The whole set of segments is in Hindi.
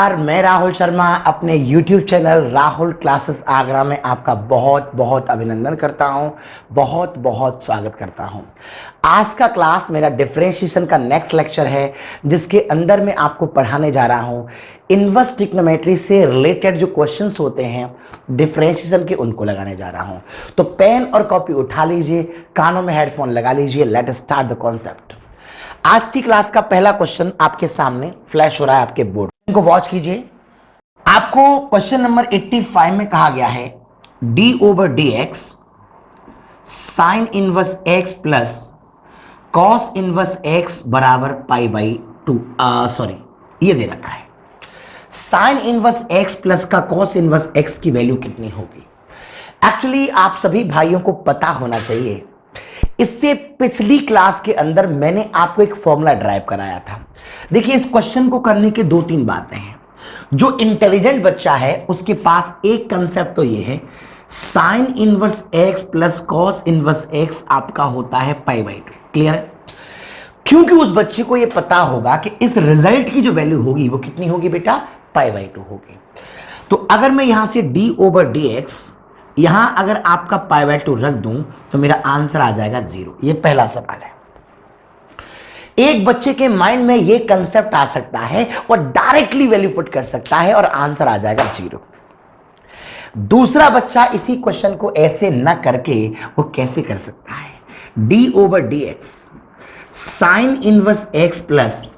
नमस्कार, मैं राहुल शर्मा अपने YouTube channel Rahul classes Agra में आपका बहुत बहुत अभिनंदन करता हूं, बहुत बहुत स्वागत करता हूं। आज का क्लास मेरा डिफरेंशिएशन का नेक्स्ट लेक्चर है, जिसके अंदर मैं आपको पढ़ाने जा रहा हूं इनवर्स ट्रिग्नोमेट्री से रिलेटेड जो क्वेश्चंस होते हैं डिफरेंशिएशन के, उनको लगाने जा रहा हूं। तो पेन और कॉपी उठा लीजिए, कानों में हेडफोन लगा लीजिए। Let us start the concept. आज की क्लास का पहला क्वेश्चन आपके सामने फ्लैश हो रहा है आपके बोर्ड को, वॉच कीजिए। आपको क्वेश्चन नंबर 85 में कहा गया है d over d x sine inverse x plus cos inverse x बराबर पाई बाई 2। सॉरी, ये दे रखा है साइन इनवर्स एक्स प्लस का कॉस इनवर्स एक्स की वैल्यू कितनी होगी। एक्चुअली आप सभी भाइयों को पता होना चाहिए, इससे पिछली क्लास के अंदर मैंने आपको एक फॉर्मूला ड्राइव कराया था। देखिए, इस क्वेश्चन को करने के दो तीन बातें हैं। जो इंटेलिजेंट बच्चा है उसके पास एक कंसेप्ट तो ये है, sign inverse x plus cos inverse x आपका होता है पाई बाई 2। क्लियर है? क्योंकि उस बच्चे को ये पता होगा कि इस रिजल्ट की जो वैल्यू होगी वो कितनी होगी बेटा, पाई बाई 2 होगी। तो अगर मैं यहां से डी ओवर डी एक्स यहां अगर आपका पाई बाई 2 रख दूं तो मेरा आंसर आ जाएगा 0। ये पहला सवाल है। एक बच्चे के माइंड में ये कंसेप्ट आ सकता है और डायरेक्टली वैल्यू पुट कर सकता है और आंसर आ जाएगा 0। दूसरा बच्चा इसी क्वेश्चन को ऐसे न करके वो कैसे कर सकता है, d over d x sine inverse x plus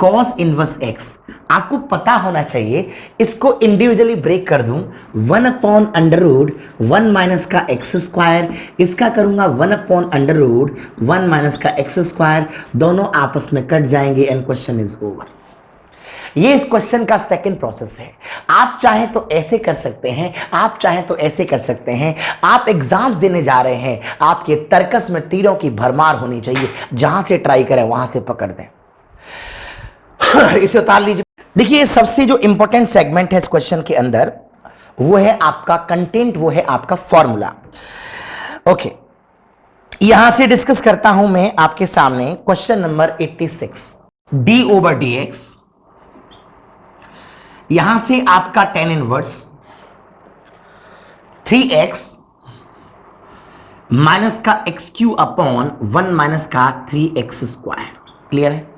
cos inverse x. आपको पता होना चाहिए, इसको इंडिविजुअली ब्रेक कर दूं 1 अपॉन अंडर रूट 1 माइनस का एक्स स्क्वायर, इसका करूंगा 1 अपॉन अंडर रूट 1 माइनस का एक्स स्क्वायर, दोनों आपस में कट जाएंगे एंड क्वेश्चन इज ओवर। ये इस क्वेश्चन का सेकंड प्रोसेस है। आप चाहें तो ऐसे कर सकते हैं, आप चाहें तो ऐसे कर सकते हैं। आप एग्जाम्स देने जा रहे हैं, आपके तर्कस में तीरों की भरमार होनी चाहिए, जहां से ट्राई करें वहां से पकड़ दें। इसे उतार लीजिए। देखिए, सबसे जो इंपॉर्टेंट सेगमेंट है इस क्वेश्चन के अंदर वो है आपका कंटेंट, वो है आपका फॉर्मूला। ओके, यहां से डिस्कस करता हूं मैं आपके सामने question number 86, D over d x, यहां से आपका टेन इनवर्स 3x माइनस का एक्स क्यू अपॉन 1 माइनस का 3x स्क्वायर। क्लियर है?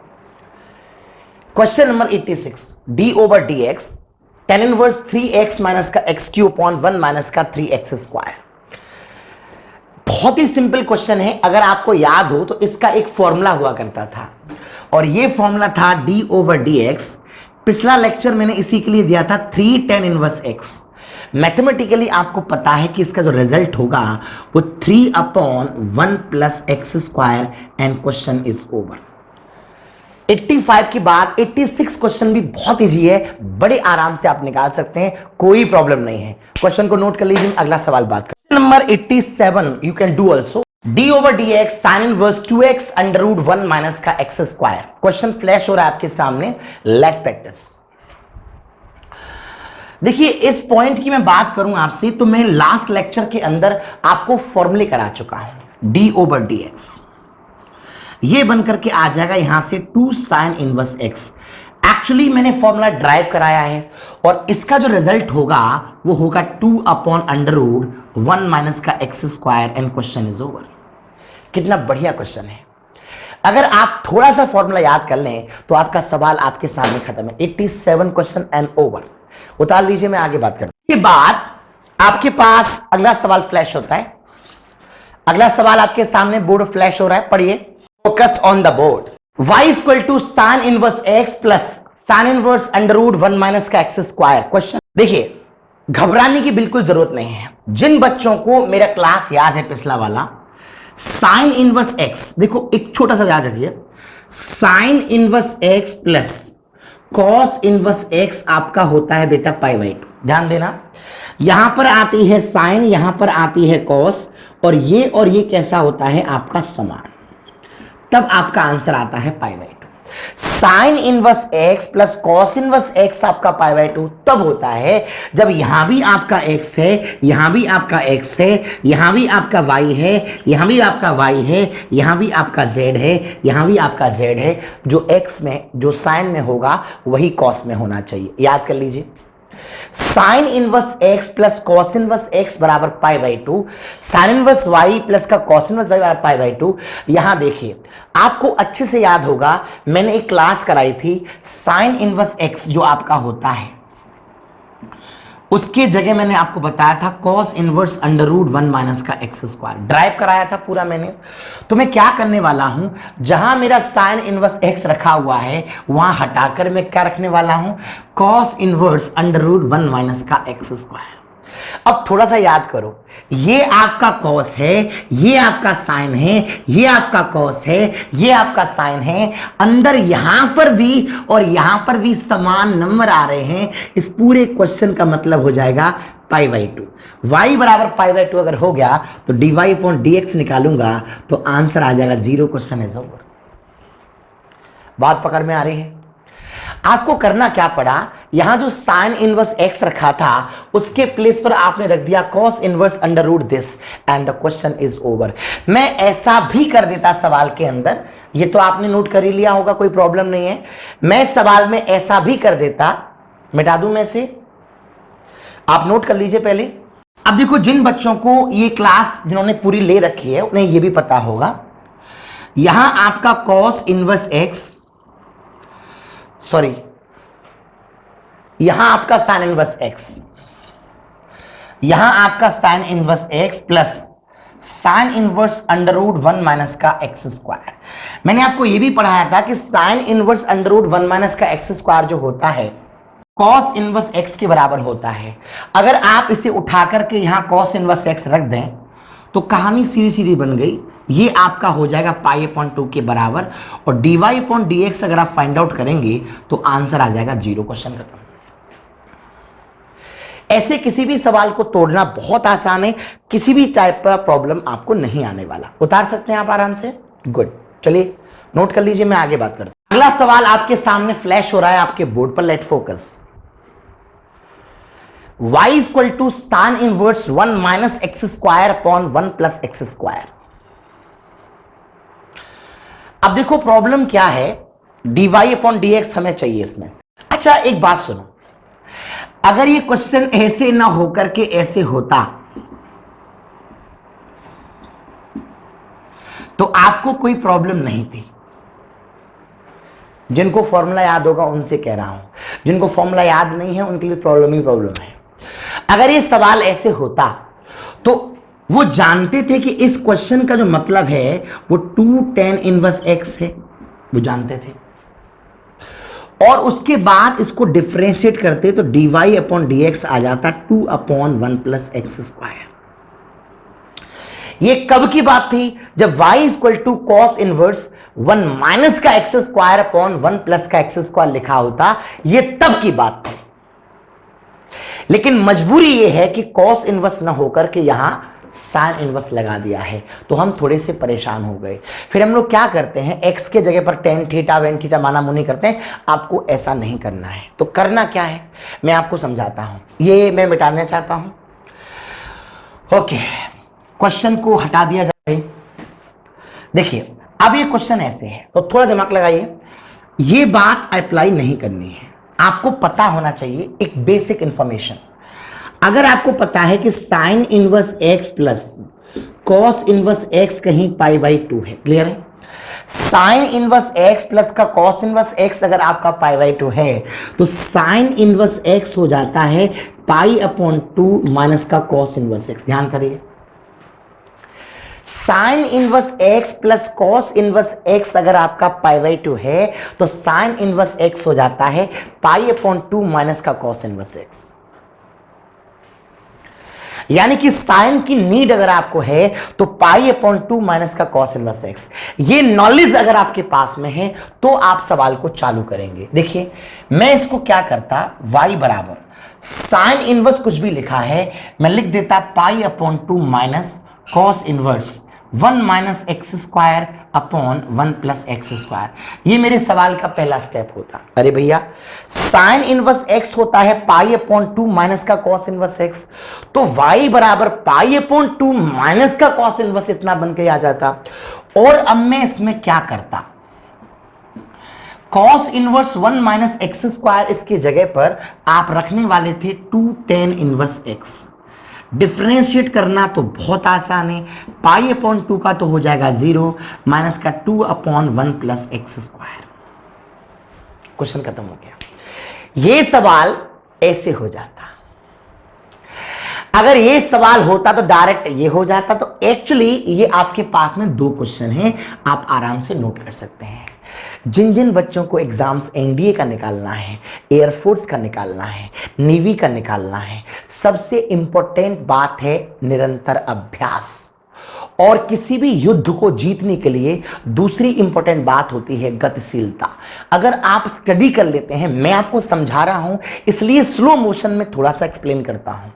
Question number 86, D over d x tan inverse 3x minus का एक्स क्यू अपॉन 1 माइनस का 3x स्क्वायर। बहुत ही सिंपल क्वेश्चन है। अगर आपको याद हो तो इसका एक फॉर्मूला हुआ करता था और ये फॉर्मूला था डी ओवर डी एक्स। पिछला लेक्चर मैंने इसी के लिए दिया था 3 tan इनवर्स x। मैथमेटिकली आपको पता है कि इसका जो रिजल्ट होगा वो 3 upon 1 plus x square and question is over. 85 के बाद 86 क्वेश्चन भी बहुत इजी है, बड़े आराम से आप निकाल सकते हैं, कोई प्रॉब्लम नहीं है। क्वेश्चन को नोट कर लीजिए, अगला सवाल बात करें। Number 87 you can do also d over d x sine inverse 2x under root 1 minus का एक्स स्क्वायर। क्वेश्चन फ्लैश हो रहा है आपके सामने, लेट प्रैक्टिस। देखिए, इस पॉइंट की मैं बात करूं आपसे तो मैं लास्ट लेक्चर के अंदर आपको फॉर्मूले करा चुका हूं। डी ओवर डी एक्स ये बनकर के आ जाएगा यहां से 2 साइन इनवर्स एक्स। एक्चुअली मैंने फॉर्मूला ड्राइव कराया है और इसका जो रिजल्ट होगा वो होगा 2 अपॉन अंडर रूट 1 माइनस का x square and question is over. कितना बढ़िया क्वेश्चन है। अगर आप थोड़ा सा फॉर्मूला याद कर लें तो आपका सवाल आपके सामने खत्म है। 87 क्वेश्चन एंड ओवर। उतार लीजिए, मैं आगे बात करता हूं। के बाद आपके पास अगला सवाल फ्लैश होता है। अगला सवाल आपके सामने बोर्ड फ्लैश हो रहा है, पढ़िए। Focus on the board. y equal to sine inverse x plus sine inverse under root 1 minus का एक्स स्क्वायर। क्वेश्चन देखिए, घबराने की बिल्कुल जरूरत नहीं है। जिन बच्चों को मेरा क्लास याद है पिछला वाला, साइन इनवर्स x, देखो एक छोटा सा याद रखिए, sign inverse x plus cos inverse x आपका होता है बेटा पाई बाई 2। ध्यान देना, यहां पर आती है साइन, यहां पर आती है कॉस, और ये कैसा होता है आपका समान, तब आपका आंसर आता है पाई by 2। Sine inverse x plus cos inverse x आपका पाई बाई 2 तब होता है जब यहां भी आपका एक्स है, यहां भी आपका एक्स है, यहां भी आपका वाई है, यहां भी आपका वाई है, यहां भी आपका जेड है, यहां भी आपका जेड है। जो एक्स में, जो साइन में होगा वही कॉस में होना चाहिए। याद कर लीजिए, sine inverse x plus cos inverse x बराबर pi by 2, sine inverse y plus का कॉस इनवर्स वाई बराबर पाई बाई 2। यहां देखिए, आपको अच्छे से याद होगा, मैंने एक क्लास कराई थी साइन इनवर्स एक्स जो आपका होता है, उसके जगह मैंने आपको बताया था cos inverse under root 1 minus का एक्स स्क्वायर, ड्राइव कराया था पूरा मैंने। तो मैं क्या करने वाला हूं, जहां मेरा साइन इनवर्स एक्स रखा हुआ है वहां हटाकर मैं क्या रखने वाला हूं, cos inverse under root 1 minus का एक्स स्क्वायर। अब थोड़ा सा याद करो, ये आपका कॉस है, ये आपका साइन है, ये आपका कॉस है, ये आपका साइन है, अंदर यहां पर भी और यहां पर भी समान नंबर आ रहे हैं। इस पूरे क्वेश्चन का मतलब हो जाएगा पाई बाई 2। वाई बराबर पाई बाई 2 अगर हो गया तो d y upon d x निकालूंगा तो आंसर आ जाएगा 0। Question is over. बात पकड़ में आ रही है? आपको करना क्या पड़ा, यहां जो साइन इनवर्स एक्स रखा था उसके प्लेस पर आपने रख दिया cos inverse under root this and the question is over. मैं ऐसा भी कर देता सवाल के अंदर, ये तो आपने नोट कर ही लिया होगा, कोई प्रॉब्लम नहीं है। मैं सवाल में ऐसा भी कर देता, मिटा दूं मैं से, आप नोट कर लीजिए पहले। अब देखो, जिन बच्चों को ये क्लास जिन्होंने पूरी ले रखी है उन्हें ये भी पता होगा, यहां आपका कॉस इनवर्स एक्स, सॉरी, यहां आपका साइन इनवर्स एक्स, यहां आपका sine inverse x plus sine inverse under root 1 minus का एक्स स्क्वायर। मैंने आपको यह भी पढ़ाया था कि sine inverse under root 1 minus का एक्स स्क्वायर जो होता है कॉस इनवर्स एक्स के बराबर होता है। अगर आप इसे उठा करके यहां कॉस इनवर्स एक्स रख दें तो कहानी सीधी सीधी बन गई, ये आपका हो जाएगा पाई अपॉन 2 के बराबर, और d y upon d x अगर आप फाइंड आउट करेंगे तो आंसर आ जाएगा 0। क्वेश्चन खत्म। ऐसे किसी भी सवाल को तोड़ना बहुत आसान है, किसी भी टाइप का प्रॉब्लम आपको नहीं आने वाला, उतार सकते हैं आप आराम से। गुड, चलिए नोट कर लीजिए, मैं आगे बात करता हूं। अगला सवाल आपके सामने फ्लैश हो रहा है आपके बोर्ड पर, let focus. y equal to tan inverse 1 minus x square upon 1 plus x square. अब देखो प्रॉब्लम क्या है, dy अपॉन dx हमें चाहिए इसमें से। अच्छा एक बात सुनो, अगर ये क्वेश्चन ऐसे ना होकर के ऐसे होता तो आपको कोई प्रॉब्लम नहीं थी। जिनको फॉर्मूला याद होगा उनसे कह रहा हूं, जिनको फॉर्मूला याद नहीं है उनके लिए प्रॉब्लम ही प्रॉब्लम है। अगर ये सवाल ऐसे होता तो वो जानते थे कि इस क्वेश्चन का जो मतलब है वो 2 tan इनवर्स x है, वो जानते थे, और उसके बाद इसको डिफरेंशिएट करते तो dy अपॉन dx आ जाता 2 अपॉन 1 प्लस एक्स स्क्वायर। ये कब की बात थी, जब y equal to cos inverse 1 minus का एक्स स्क्वायर अपॉन 1 प्लस का एक्स स्क्वायर लिखा होता, ये तब की बात थी। लेकिन मजबूरी ये है कि कॉस इनवर्स ना होकर के यहां साइन इनवर्स लगा दिया है, तो हम थोड़े से परेशान हो गए। फिर हम लोग क्या करते हैं, x के जगह पर टेन थीटा वेन थीटा माना मुनी करते हैं। आपको ऐसा नहीं करना है, तो करना क्या है मैं आपको समझाता हूं। ये मैं मिटाना चाहता हूं। ओके, क्वेश्चन को हटा दिया जाए। देखिए अब ये क्वेश्चन ऐसे है तो थोड़ा दिमाग लगाइए, ये बात अप्लाई नहीं करनी है, आपको पता होना चाहिए एक बेसिक इंफॉर्मेशन। अगर आपको पता है कि sine inverse x plus cos inverse x कहीं पाई बाई 2 है, क्लियर है? साइन इनवर्स x प्लस का कॉस इनवर्स x अगर आपका पाई बाई 2 है तो साइन इनवर्स x हो जाता है पाई अपॉन 2 माइनस का कॉस इनवर्स x। ध्यान करिए, sign inverse x plus cos inverse x अगर आपका पाई बाई 2 है तो साइन इनवर्स x हो जाता है पाई अपॉन 2 माइनस का कॉस इनवर्स x। यानी कि साइन की नीड अगर आपको है तो पाई अपॉन 2 माइनस का कॉस इनवर्स एक्स। ये नॉलेज अगर आपके पास में है तो आप सवाल को चालू करेंगे। देखिए मैं इसको क्या करता, y बराबर साइन इनवर्स कुछ भी लिखा है मैं लिख देता pi upon 2 minus cos inverse 1 minus x square upon 1 plus x square. ये मेरे सवाल का पहला स्टेप होता। अरे भैया साइन इनवर्स एक्स होता है पाई अपॉन 2 माइनस का कॉस इनवर्स एक्स, तो y बराबर पाई अपॉन 2 माइनस का कॉस इनवर्स इतना बन के आ जाता। और अब मैं इसमें क्या करता, cos inverse 1 minus x square इसकी जगह पर आप रखने वाले थे 2 टेन इनवर्स एक्स। डिफरेंशिएट करना तो बहुत आसान है, पाई अपॉन 2 का तो हो जाएगा 0 माइनस का 2 upon 1 plus x square. Question खत्म हो गया। ये सवाल ऐसे हो जाता। अगर ये सवाल होता तो डायरेक्ट ये हो जाता। तो एक्चुअली ये आपके पास में 2 क्वेश्चन हैं, आप आराम से नोट कर सकते हैं। जिन जिन बच्चों को एग्जाम्स एनडीए का निकालना है, एयरफोर्स का निकालना है, नेवी का निकालना है, सबसे इंपॉर्टेंट बात है निरंतर अभ्यास। और किसी भी युद्ध को जीतने के लिए दूसरी इंपॉर्टेंट बात होती है गतिशीलता। अगर आप स्टडी कर लेते हैं, मैं आपको समझा रहा हूं इसलिए स्लो मोशन में थोड़ा सा एक्सप्लेन करता हूं,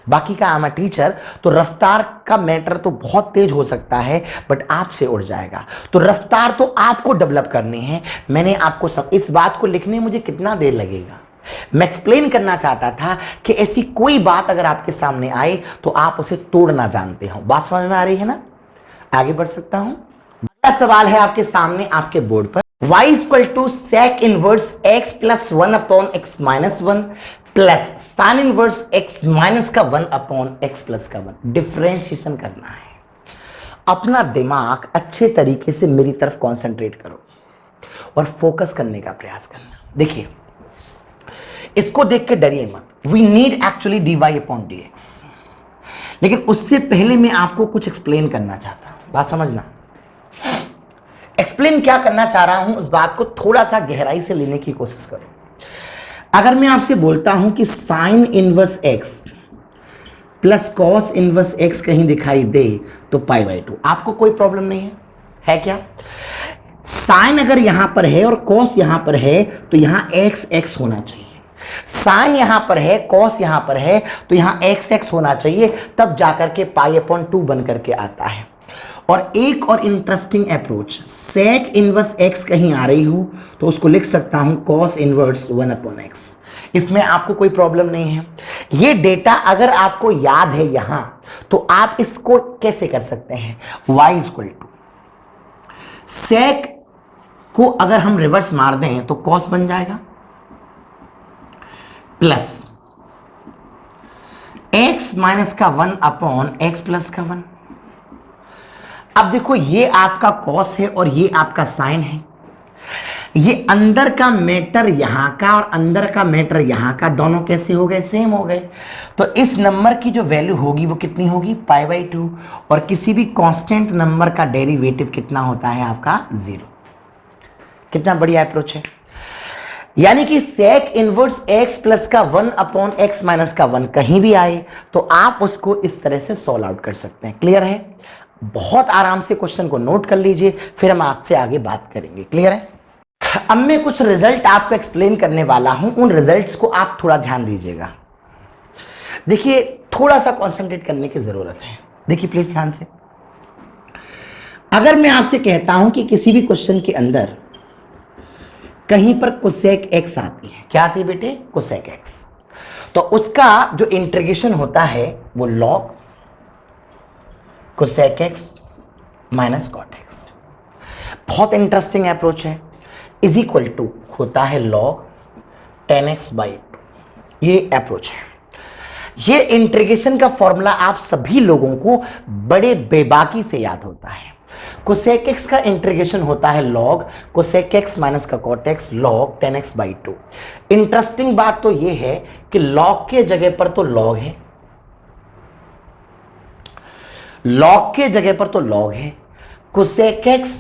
बाकी का आम टीचर तो रफ्तार का मैटर तो बहुत तेज हो सकता है बट आपसे उड़ जाएगा। तो रफ्तार तो आपको डेवलप करनी है। मैंने आपको इस बात को लिखने में मुझे कितना देर लगेगा, मैं एक्सप्लेन करना चाहता था कि ऐसी कोई बात अगर आपके सामने आए तो आप उसे तोड़ना जानते हो। बात समझ में आ रही है ना? आगे बढ़ सकता हूं। अगला सवाल है आपके सामने आपके बोर्ड पर, y equal to sec inverse x plus 1 upon x minus 1 plus sine inverse x minus का 1 अपॉन x प्लस का 1। डिफरेंशिएशन करना है। अपना दिमाग अच्छे तरीके से मेरी तरफ कंसंट्रेट करो और फोकस करने का प्रयास करना। देखिए इसको देख के डरिए मत, we need actually dy upon dx, लेकिन उससे पहले मैं आपको कुछ एक्सप्लेन करना चाहता हूं। बात समझना, एक्सप्लेन क्या करना चाह रहा हूं उस बात को थोड़ा सा गहराई से लेने की कोशिश करो। अगर मैं आपसे बोलता हूं कि sine inverse x plus cos inverse x कहीं दिखाई दे तो पाई बाई 2, आपको कोई प्रॉब्लम नहीं है क्या? साइन अगर यहां पर है और कॉस यहां पर है तो यहां x x होना चाहिए। साइन यहां पर है, कॉस यहां पर है, तो यहां x x होना चाहिए, तब जाकर के पाई अपॉन 2 बन करके आता है। और एक और interesting approach, sec inverse x कहीं आ रही हो तो उसको लिख सकता हूं कॉस इनवर्स 1 अपॉन x। इसमें आपको कोई प्रॉब्लम नहीं है। ये डेटा अगर आपको याद है यहां, तो आप इसको कैसे कर सकते हैं, y इक्वल टू सेक को अगर हम रिवर्स मार दें तो कॉस बन जाएगा प्लस x माइनस का 1 अपॉन x प्लस का 1। अब देखो ये आपका कॉस है और ये आपका साइन है। ये अंदर का मैटर यहां का और अंदर का मैटर यहां का, दोनों कैसे हो गए, सेम हो गए। तो इस नंबर की जो वैल्यू होगी वो कितनी होगी, पाई बाई 2। और किसी भी कांस्टेंट नंबर का डेरिवेटिव कितना होता है आपका, 0। कितना बढ़िया अप्रोच है। यानी कि सेक इनवर्स x प्लस का 1 अपॉन x माइनस का 1 कहीं भी आए तो आप उसको इस तरह से सॉल्व आउट कर सकते हैं। क्लियर है? बहुत आराम से क्वेश्चन को नोट कर लीजिए, फिर हम आपसे आगे बात करेंगे। क्लियर है? अब मैं कुछ रिजल्ट आपको एक्सप्लेन करने वाला हूं, उन रिजल्ट्स को आप थोड़ा ध्यान दीजिएगा। देखिए थोड़ा सा कंसंट्रेट करने की जरूरत है। देखिए प्लीज ध्यान से। अगर मैं आपसे कहता हूं कि किसी भी क्वेश्चन के अंदर कहीं पर कोसेक x आती है, क्या आती है बेटे, कोसेक x, तो उसका जो इंटीग्रेशन होता है वो log cosec x minus cot x। बहुत इंटरेस्टिंग अप्रोच है। इज इक्वल टू होता है लॉग 10x बाई 2। ये अप्रोच है। ये इंटीग्रेशन का फॉर्मूला आप सभी लोगों को बड़े बेबाकी से याद होता है। कोसेक x का इंटीग्रेशन होता है लॉग कोसेक x माइनस का cot x log 10x by 2। इंटरेस्टिंग बात तो ये है कि लॉग के जगह पर तो लॉग है, लॉग के जगह पर तो लॉग है, कोसेक x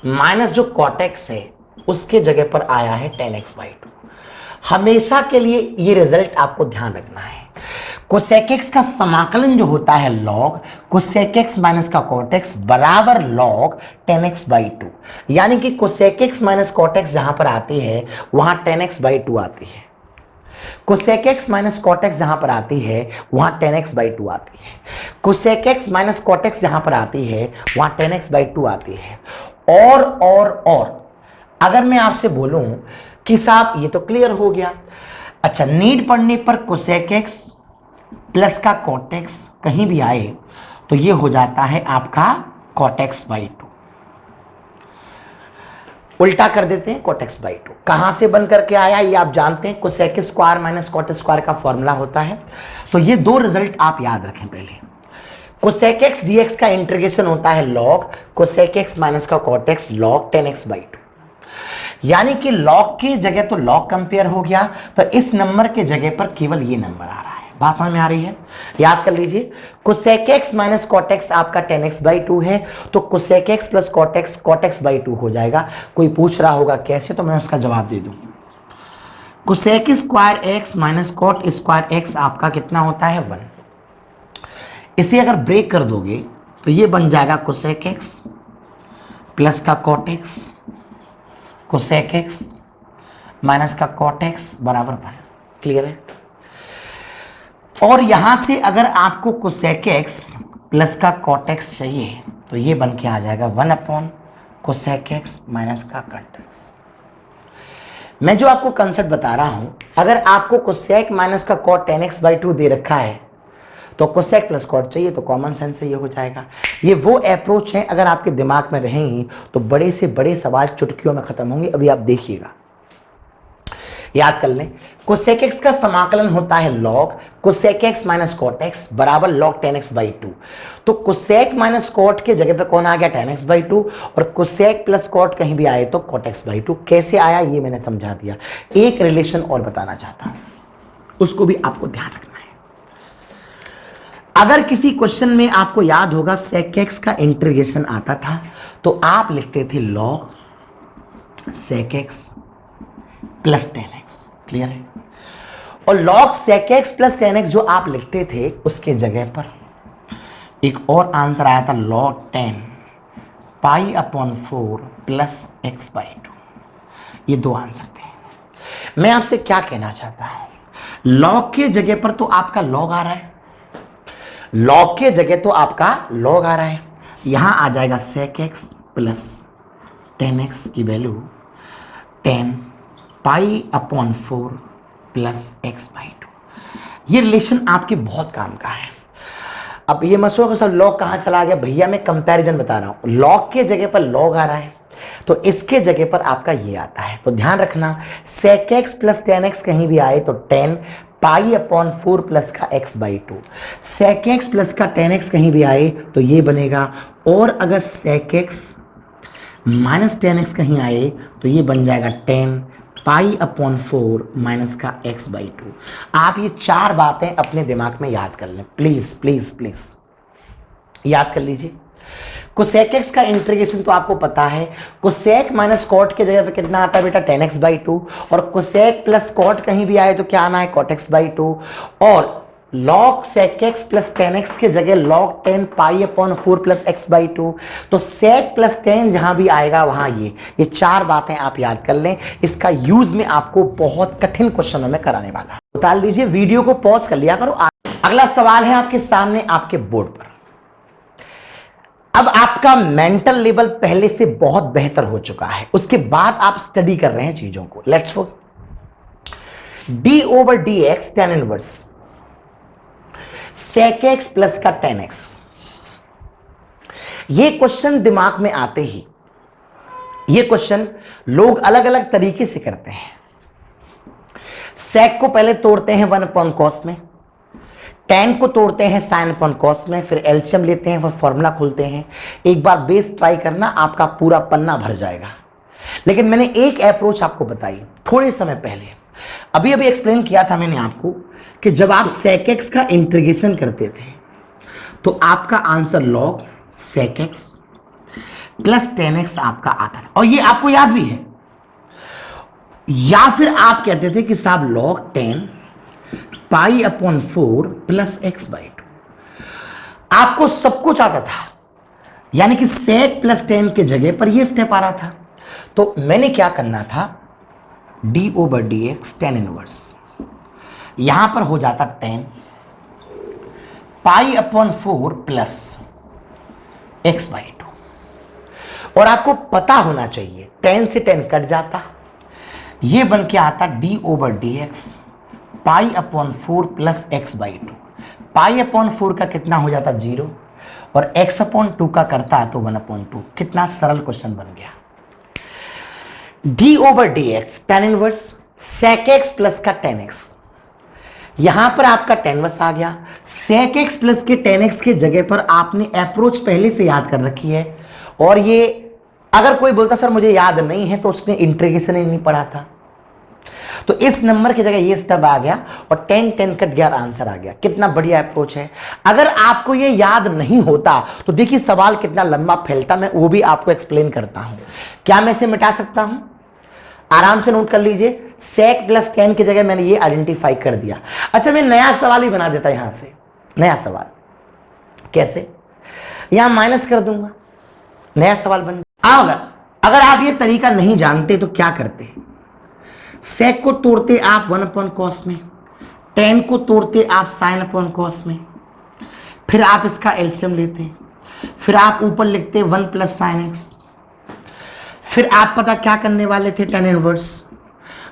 माइनस जो कॉट x है उसके जगह पर आया है 10x बाई 2। हमेशा के लिए ये रिजल्ट आपको ध्यान रखना है। कोसेक x का समाकलन जो होता है लॉग कोसेक x माइनस का कॉट x बराबर लॉग 10x बाई 2। यानी कि cosec x minus cot x जहां पर आती है वहां 10x बाई 2 आती है। Cosec x minus cot x जहां पर आती है वहां टेन एक्स बाई टू आती है। Cosec x minus cot x जहां पर आती है वहां टेन एक्स बाई टू आती है। और अगर मैं आपसे बोलूं कि साहब ये तो क्लियर हो गया, अच्छा नीड पड़ने पर कोसेक एक्स प्लस का कॉट एक्स कहीं भी आए तो ये हो जाता है आपका कॉट एक्स बाई टू। उल्टा कर देते हैं, कॉट एक्स बाई टू कहां से बन करके आया ये आप जानते हैं, cosec square minus cot square का फॉर्मूला होता है। तो ये दो रिजल्ट आप याद रखें। पहले कोसेक एक्स डीएक्स का इंटीग्रेशन होता है लॉग कोसेक एक्स माइनस का cot x log tan x by two, यानी कि लॉग की जगह तो लॉग कंपेयर हो गया, तो इस नंबर के जगह पर केवल ये नंबर आ रहा है। बात समझ में आ रही है? याद कर लीजिए, cosec x minus cot x आपका टेन एक्स बाई टू है, तो cosec x plus cot x by two हो जाएगा। कोई पूछ रहा होगा कैसे, तो मैं उसका जवाब दे दूं। Cosec square x minus cot square x आपका कितना होता है? 1। इसे अगर ब्रेक कर दोगे तो ये बन जाएगा कोसेक एक्स प्लस का cot x cosec x minus का कॉट एक्स बराबर 1। क्लियर है? और यहां से अगर आपको कोसेक एक्स प्लस का कॉट एक्स चाहिए तो ये बन के आ जाएगा 1 अपॉन कोसेक एक्स माइनस का कॉट एक्स। मैं जो आपको कंसेप्ट बता रहा हूं, अगर आपको कोसेक माइनस का cot tan x by two दे रखा है तो कोसेक प्लस कॉट चाहिए, तो कॉमन सेंस से ये हो जाएगा। ये वो अप्रोच है, अगर आपके दिमाग में रहेंगी तो बड़े से बड़े सवाल चुटकियों में खत्म होंगे। अभी आप देखिएगा, याद कर लें, कोसेक एक्स का समाकलन होता है log cosec x minus cot x बराबर log tan x by two. तो कोसेक माइनस कॉट के जगह पे कौन आ गया? टेन एक्स बाई टू, और कोसेक प्लस कॉट कहीं भी आए तो कॉट एक्स बाई टू। कैसे आया ये मैंने समझा दिया। एक रिलेशन और बताना चाहता हूं, उसको भी आपको ध्यान रखना है। अगर किसी क्वेश्चन में आपको याद होगा सेक एक्स का इंटीग्रेशन आता था तो आप लिखते थे log sec x plus tan x. Clear है? और log sec x plus tan x जो आप लिखते थे उसके जगह पर एक और आंसर आया था log ten pi upon 4 plus x by two. ये दो आंसर थे। मैं आपसे क्या कहना चाहता हूं, लॉग के जगह पर तो आपका लॉग आ रहा है, लॉग के जगह तो आपका लॉग आ रहा है, यहां आ जाएगा sec x plus tan x की value 10 pi upon 4 plus x by two. ये रिलेशन आपके बहुत काम का है। अब ये मत सोचो सर लॉग कहाँ चला गया, भैया मैं कंपैरिजन बता रहा हूँ। लॉग के जगह पर लॉग आ रहा है तो इसके जगह पर आपका ये आता है, तो ध्यान रखना sec x plus tan x कहीं भी आए तो 10 पाई अपॉन 4 प्लस का x by two. Sec x plus का टेन एक्स कहीं भी आए तो ये बनेगा, और अगर sec x minus tan x कहीं आए तो ये बन जाएगा 10 पाई अपॉन 4 माइनस का एक्स बाई टू। आप ये चार बातें अपने दिमाग में याद कर लें, प्लीज प्लीज प्लीज याद कर लीजिए। कोसेक एक्स का इंटीग्रेशन तो आपको पता है, कोसेक माइनस कॉट के जगह पे कितना आता है बेटा? टेन एक्स बाई टू, और कोसेक प्लस कॉट कहीं भी आए तो क्या आना है? Cot x by two. और log sec x plus tan x के जगह log 10 pi upon 4 plus x by two. तो सेक प्लस 10 जहां भी आएगा वहां ये चार बातें आप याद कर लें। इसका यूज में आपको बहुत कठिन क्वेश्चनों में कराने वाला। उतार दीजिए, वीडियो को पॉज कर लिया करो। अगला सवाल है आपके सामने आपके बोर्ड पर। अब आपका मेंटल लेवल पहले से बहुत बेहतर हो चुका है, उसके बाद आप स्टडी कर रहे हैं चीजों को। Let's go. D over d x tan inverse sec x plus का टेन एक्स। ये क्वेश्चन दिमाग में आते ही, ये क्वेश्चन लोग अलग अलग तरीके से करते हैं। सेक को पहले तोड़ते हैं 1 अपॉन कॉस में, टेन को तोड़ते हैं साइन अपॉन कॉस में, फिर एलसीएम लेते हैं, फिर फॉर्मूला खोलते हैं। एक बार बेस ट्राई करना, आपका पूरा पन्ना भर जाएगा। लेकिन मैंने एक अप्रोच आपको बताई थोड़े समय पहले, अभी अभी एक्सप्लेन किया था मैंने आपको कि जब आप सेक एक्स का इंटीग्रेशन करते थे तो आपका answer log sec x plus tan x आपका आता था, और ये आपको याद भी है। या फिर आप कहते थे कि साहब log 10 pi upon 4 plus x by to. आपको सब कुछ आता था, यानी कि सेक प्लस 10 के जगह पर ये स्टेप आ रहा था। तो मैंने क्या करना था, D over d x tan inverse यहां पर हो जाता 10 पाई अपॉन 4 प्लस x/2। और आपको पता होना चाहिए 10 से 10 कट जाता, ये बन के आता d/dx पाई अपॉन 4 प्लस x/2। पाई अपॉन 4 का कितना हो जाता 0 और x/2 का करता तो 1/2। कितना सरल क्वेश्चन बन गया। d/dx tan inverse sec x plus का tan x, यहां पर आपका tan इनवर्स आ गया। sec x प्लस के tan x के जगह पर आपने अप्रोच पहले से याद कर रखी है, और ये अगर कोई बोलता सर मुझे याद नहीं है तो उसने इंटीग्रेशन ही नहीं पढ़ा था। तो इस नंबर की जगह ये स्टेप आ गया और 10 10 कट गया, आंसर आ गया। कितना बढ़िया अप्रोच है। अगर आपको ये याद नहीं होता तो देखिए सवाल कितना लंबा फैलता, मैं वो भी आपको एक्सप्लेन करता हूं। क्या मैं इसे मिटा सकता हूं? आराम से नोट कर लीजिए, sec प्लस 10 की जगह मैंने ये आइडेंटिफाई कर दिया। अच्छा मैं नया सवाल ही बना देता यहां से, नया सवाल। कैसे? यहां माइनस कर दूंगा, नया सवाल बन गया। अगर आप ये तरीका नहीं जानते तो क्या करते? sec को तोड़ते आप 1/cos में, tan को तोड़ते आप sin/cos में, फिर आप इसका एलसीएम लेते, फिर आप ऊपर लिखते 1 प्लस sin x, फिर आप पता क्या करने वाले थे, tan इनवर्स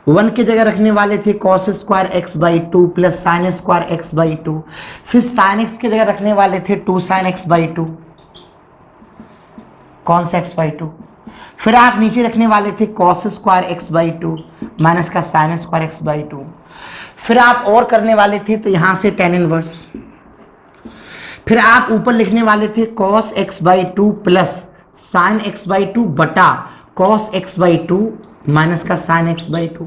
1 की जगह रखने वाले थे cos square x/2 plus sin square x/2, फिर sin x की जगह रखने वाले थे 2 sin x/2 cos x/2, फिर आप नीचे रखने वाले थे cos स्क्वायर x/2 माइनस का sin स्क्वायर x/2, फिर आप और करने वाले थे तो यहां से tan इनवर्स, फिर आप ऊपर लिखने वाले थे cos x/2 plus sin x/2 बटा cos x/2 माइनस का sin x/2,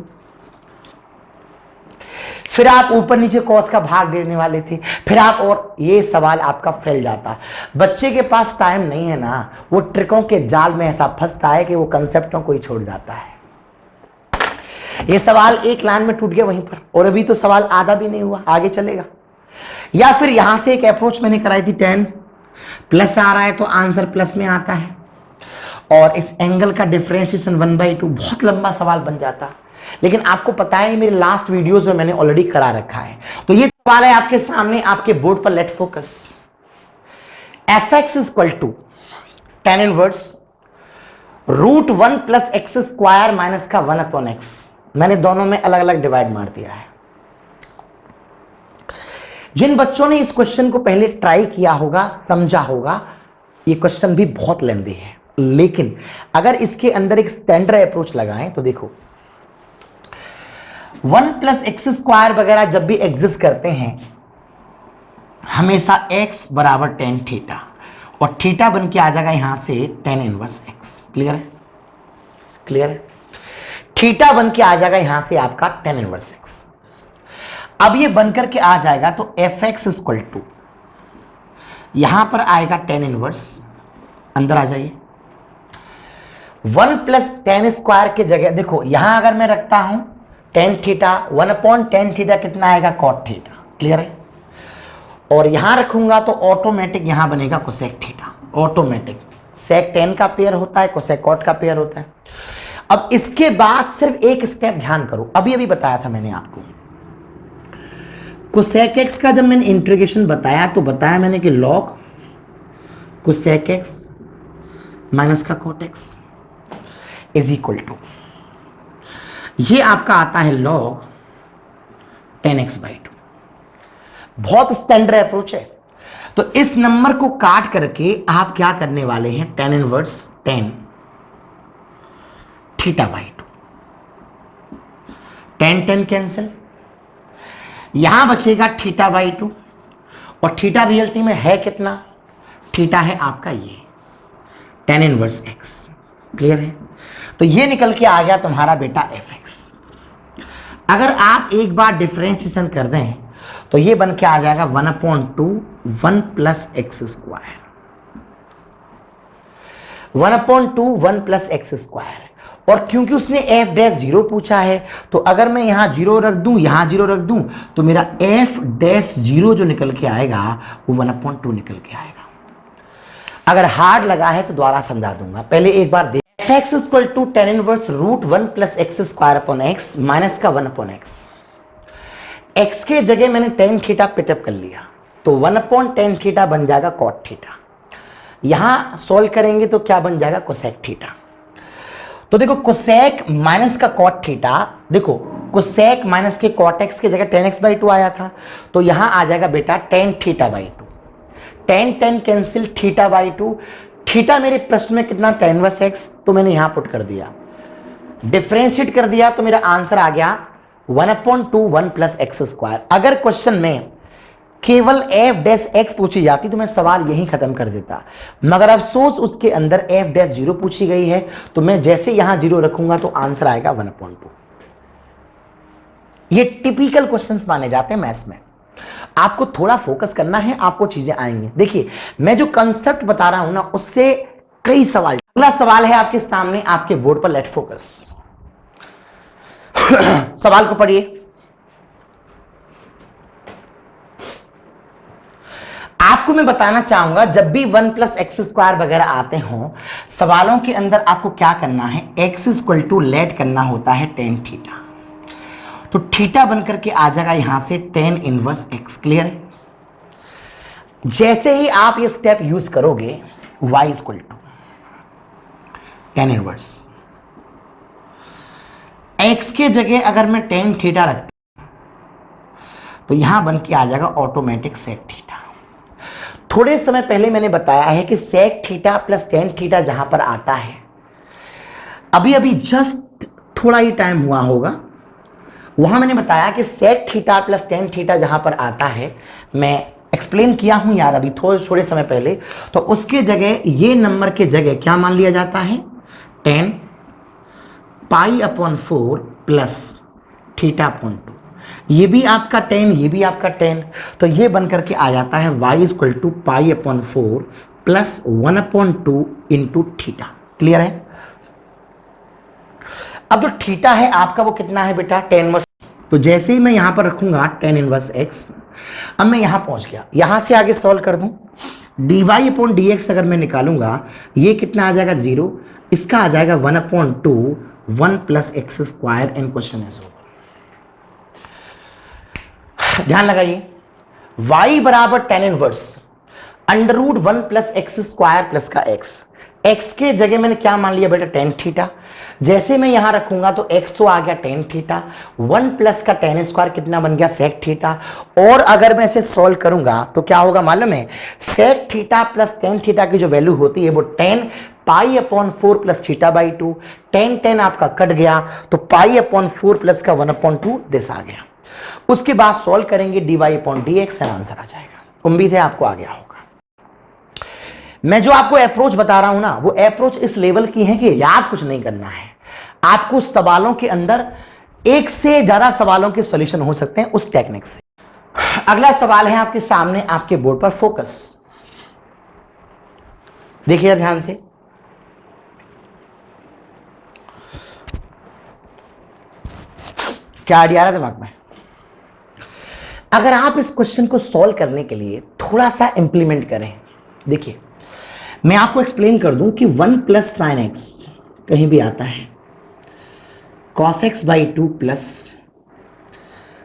फिर आप ऊपर नीचे cos का भाग देने वाले थे, फिर आप, और ये सवाल आपका फैल जाता। बच्चे के पास टाइम नहीं है ना, वो ट्रिकों के जाल में ऐसा फंसता है कि वो कंसेप्टों को ही छोड़ जाता है। ये सवाल एक लाइन में टूट गया वहीं पर, और अभी तो सवाल आधा भी नहीं हुआ, आगे चलेगा। या फिर यहां से एक अप्रोच मैंने कराई थी, 10 प्लस आ रहा है तो आंसर प्लस में आता है, और इस एंगल का डिफरेंशिएशन 1/2, बहुत लंबा सवाल बन जाता। लेकिन आपको पता है मेरे लास्ट वीडियोस में मैंने ऑलरेडी करा रखा है। तो ये सवाल है आपके सामने, आपके बोर्ड पर। Let focus. fx equal to tan inverse √1 plus x square minus का 1/x। मैंने दोनों में अलग अलग डिवाइड मार दिया है। जिन बच्चों ने इस क्वेश्चन को पहले ट्राई किया होगा, समझा होगा, ये क्वेश्चन भी बहुत लेंथी है, लेकिन अगर इसके अंदर एक स्टैंडर्ड अप्रोच लगाएं तो देखो 1 प्लस एक्स स्क्वायर वगैरह जब भी एग्जिस्ट करते हैं हमेशा x बराबर tan थीटा, और थीटा बन के आ जाएगा यहां से tan इनवर्स x। क्लियर है? क्लियर है? थीटा बन के आ जाएगा यहां से आपका tan इनवर्स x। अब ये बनकर के आ जाएगा तो fx इक्वल टू, यहां पर आएगा tan इनवर्स, अंदर आ जाइए, 1 प्लस tan स्क्वायर की जगह देखो यहां अगर मैं रखता हूं tan थीटा, 1/tan थीटा कितना आएगा cot थीटा। क्लियर है? और यहां रखूंगा तो ऑटोमेटिक यहां बनेगा cosec theta. Automatic sec tan का पेयर होता है, कोसेक cot का पेयर होता है। अब इसके बाद सिर्फ एक स्टेप ध्यान करो, अभी अभी बताया था मैंने आपको, कोसेक x का जब मैंने इंटीग्रेशन बताया तो बताया मैंने कि log कोसेक x माइनस का cot x is equal to, ये आपका आता है log tan x/2। बहुत स्टैंडर्ड अप्रोच है। तो इस नंबर को काट करके आप क्या करने वाले हैं, tan inverse tan थीटा/2, tan cancel, यहां बचेगा थीटा/2, और थीटा रियलिटी में है कितना, थीटा है आपका ये tan इनवर्स x। क्लियर है? तो ये निकल के आ गया तुम्हारा बेटा fx। अगर आप एक बार डिफरेंशिएशन कर दें तो ये बन के आ जाएगा 1/2 1 plus x square, 1/2 1 plus x square. और क्योंकि उसने f डैश 0 पूछा है तो अगर मैं यहां 0 रख दूं, यहां 0 रख दूं, तो मेरा f डैश 0 जो निकल के आएगा वो 1/2 निकल के आएगा। अगर हार्ड लगा है तो दोबारा समझा दूंगा, पहले एक बार देख। fx equal to tan inverse √1 plus x square upon x minus का 1/x। एक्स के जगह मैंने टेन थीटा पिटअप कर लिया, तो 1/tan थीटा बन जाएगा कॉट थीटा। यहां सॉल्व करेंगे तो क्या बन जाएगा, कोसेक थीटा। तो देखो कोसेक माइनस का कॉट थीटा, देखो कोसेक माइनस के कॉट एक्स की जगह tan x/2 आया था, तो यहां आ जाएगा बेटा tan θ/2। tan कैंसिल θ/2, थीटा मेरे प्रश्न में कितना tan इनवर्स x, तो मैंने यहां पुट कर दिया, डिफरेंशिएट कर दिया, तो मेरा आंसर आ गया 1/2 1 + x²। अगर क्वेश्चन में केवल f' पूछी जाती तो मैं सवाल यहीं खत्म कर देता, मगर अफसोस उसके अंदर f'0 पूछी गई है, तो मैं जैसे यहां 0 रखूंगा तो आंसर आएगा 1/2। ये टिपिकल क्वेश्चंस माने जाते हैं मैथ्स में। आपको थोड़ा फोकस करना है, आपको चीजें आएंगी। देखिए मैं जो कंसेप्ट बता रहा हूं ना, उससे कई सवाल। अगला सवाल है आपके सामने, आपके बोर्ड पर, लेट फोकस। सवाल को पढ़िए। आपको मैं बताना चाहूंगा, जब भी 1 + x² वगैरह आते हों सवालों के अंदर, आपको क्या करना है, x = लेट करना होता है tan थीटा, तो थीटा बनकर के आ जाएगा यहां से tan इनवर्स x। क्लियर है? जैसे ही आप ये स्टेप यूज करोगे, y = tan इनवर्स x के जगह अगर मैं tan थीटा रखता तो यहां बन के आ जाएगा ऑटोमेटिक सेक थीटा। थोड़े समय पहले मैंने बताया है कि sec theta plus tan theta जहां पर आता है, अभी अभी जस्ट थोड़ा ही टाइम हुआ होगा, वहां मैंने बताया कि sec theta plus tan theta जहां पर आता है, मैं एक्सप्लेन किया हूं यार अभी थोड़े समय पहले, तो उसके जगह ये नंबर के जगह क्या मान लिया जाता है, tan π/4 प्लस θ/2। ये भी आपका tan, ये भी आपका tan, तो ये बनकर के आ जाता है y = π/4 plus 1/2 into theta. Clear है? अब जो थीटा है आपका वो कितना है बेटा, tan इनवर्स। तो जैसे ही मैं यहां पर रखूंगा tan इनवर्स x, अब मैं यहां पहुंच गया, यहां से आगे सॉल्व कर दूं, dy/dx अगर मैं निकालूंगा, ये कितना आ जाएगा 0, इसका आ जाएगा 1/2 1 + x², and question is over. ध्यान लगाइए, y बराबर tan इनवर्स √1 + x² प्लस का x के जगह मैंने क्या मान लिया बेटा, tan थीटा। जैसे मैं यहां रखूंगा तो x तो आ गया tan थीटा, 1 प्लस का tan² कितना बन गया, सेक थीटा। और अगर मैं इसे सॉल्व करूंगा तो क्या होगा मालूम है, sec theta plus tan theta की जो वैल्यू होती है वो tan π/4 प्लस θ/2, tan आपका कट गया, तो π/4 प्लस का 1/2 दिस आ गया। उसके बाद सॉल्व करेंगे dy/dx, आंसर आ जाएगा। उम्मीद है आपको आ गया होगा। मैं जो आपको अप्रोच बता रहा हूं ना, वो अप्रोच इस लेवल की है कि याद कुछ नहीं करना है, आपको सवालों के अंदर एक से ज्यादा सवालों के सॉल्यूशन हो सकते हैं उस टेक्निक से। अगला सवाल है आपके सामने, आपके बोर्ड पर, फोकस। देखिए ध्यान से, क्या आइडिया आ रहा है दिमाग में? अगर आप इस क्वेश्चन को सॉल्व करने के लिए थोड़ा सा इंप्लीमेंट करें, देखिए मैं आपको एक्सप्लेन कर दूं कि 1 + sin x कहीं भी आता है, cos x/2 plus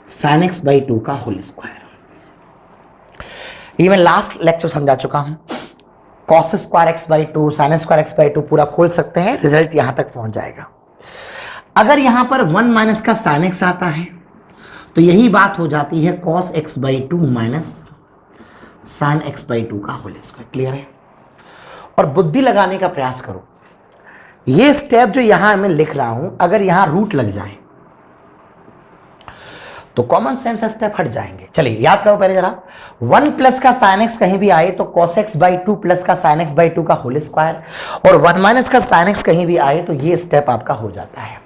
sin x/2 का होल स्क्वायर। ये मैं लास्ट लेक्चर समझा चुका हूं। cos square x/2 sin square x/2 पूरा खोल सकते हैं, रिजल्ट यहां तक पहुंच जाएगा। अगर यहां पर 1 - का sin x आता है तो यही बात हो जाती है cos x/2 minus sin x/2 का होल स्क्वायर। क्लियर है? और बुद्धि लगाने का प्रयास करो, ये स्टेप जो यहां मैं लिख रहा हूं, अगर यहां रूट लग जाए तो कॉमन सेंस स्टेप हट जाएंगे। चलिए याद करो पहले जरा, 1 प्लस का sin x कहीं भी आए तो cos x/2 प्लस का sin x/2 का होल स्क्वायर, और 1 - का sin x कहीं भी आए तो ये स्टेप आपका हो जाता है।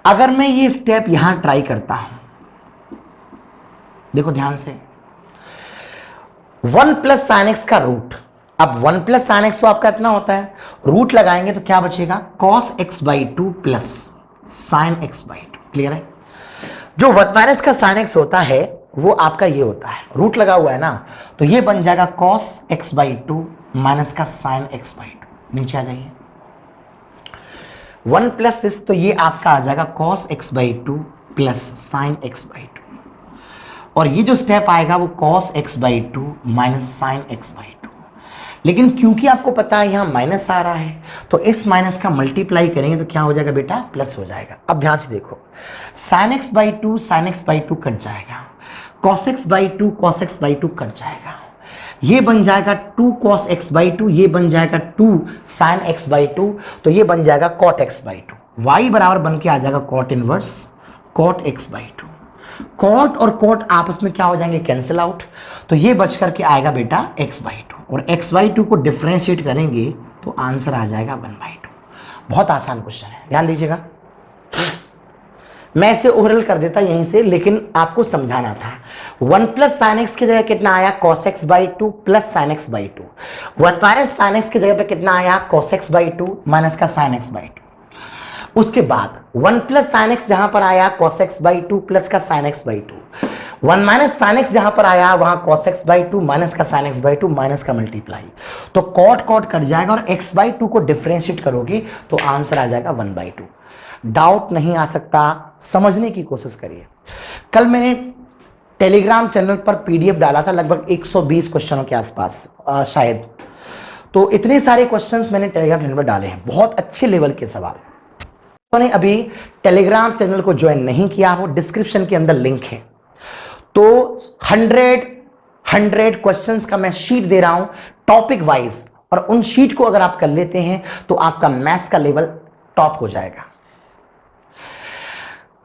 अगर मैं ये स्टेप यहां ट्राई करता हूं, देखो ध्यान से, 1 + sin x का रूट, अब 1 + sin x तो आपका इतना होता है, रूट लगाएंगे तो क्या बचेगा, cos x/2 plus sin x/2। Clear है? जो 1 - का sin x होता है वो आपका ये होता है, रूट लगा हुआ है ना, तो ये बन जाएगा cos x/2 माइनस का sin x/2। नीचे आ जाइए, 1 + दिस, तो ये आपका आ जाएगा cos x/2 plus sin x/2। और ये जो स्टेप आएगा वो cos x by two minus sine x by to. लेकिन क्योंकि आपको पता है यहाँ माइनस आ रहा है तो इस माइनस का मल्टीप्लाई करेंगे तो क्या हो जाएगा बेटा, प्लस हो जाएगा। अब ध्यान से देखो, sign x by to sign x by to cut जाएगा, cos x by two cos x by two cut जाएगा, ये बन जाएगा 2 cos x बाई टू, ये बन जाएगा 2 sin x बाई टू, तो ये बन जाएगा cot x by two. y बराबर बन के आ जाएगा cot inverse cot x by two. cot और cot आपस में क्या हो जाएंगे, कैंसिल आउट, तो ये बच करके आएगा बेटा x बाई टू, और x बाई टू को डिफ्रेंशिएट करेंगे तो आंसर आ जाएगा 1 बाई टू। बहुत आसान क्वेश्चन है, ध्यान दीजिएगा। मैं इसे ओरल कर देता यहीं से, लेकिन आपको समझाना था। 1 प्लस साइन एक्स की जगह कितना आया, cos x by two plus sign x by two. 1 minus sine x की जगह पे कितना आया, cos x by two minus का साइन एक्स बाई टू। उसके बाद 1 प्लस साइन एक्स जहां पर आया cos x by two plus का sine x by two. 1 minus sine x जहां पर आया वहां cos x by two minus का sine x by two minus का मल्टीप्लाई, तो कॉट कॉट कट जाएगा और x बाई टू को डिफ्रेंशिएट करोगे तो आंसर आ जाएगा 1 बाई टू। डाउट नहीं आ सकता, समझने की कोशिश करिए। कल मैंने टेलीग्राम चैनल पर पीडीएफ डाला था लगभग 120 क्वेश्चनों के आसपास शायद, तो इतने सारे क्वेश्चंस मैंने टेलीग्राम चैनल पर डाले हैं, बहुत अच्छे लेवल के सवाल। तो ने अभी टेलीग्राम चैनल को ज्वाइन नहीं किया हो, डिस्क्रिप्शन के अंदर लिंक है। तो 100 क्वेश्चंस का मैं शीट दे रहा हूं टॉपिक वाइज, और उन शीट को अगर आप कर लेते हैं तो आपका मैथ्स का लेवल टॉप हो जाएगा।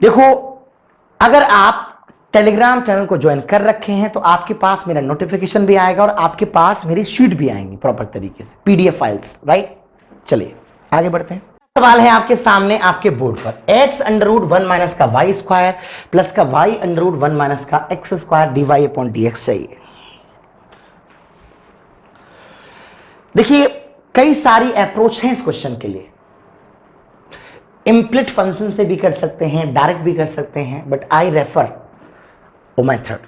देखो, अगर आप टेलीग्राम चैनल को ज्वाइन कर रखे हैं तो आपके पास मेरा नोटिफिकेशन भी आएगा और आपके पास मेरी शीट भी आएंगी प्रॉपर तरीके से, पीडीएफ फाइल्स, राइट। चलिए आगे बढ़ते हैं। सवाल है आपके सामने आपके बोर्ड पर, x अंडर रूट 1 माइनस का वाई स्क्वायर प्लस का y अंडर रूट 1 माइनस का x square dy upon dx चाहिए। देखिए, कई सारी अप्रोच है इस क्वेश्चन के लिए। इम्प्लिट फंक्शन से भी कर सकते हैं, डायरेक्ट भी कर सकते हैं, बट आई रेफर वो मेथड।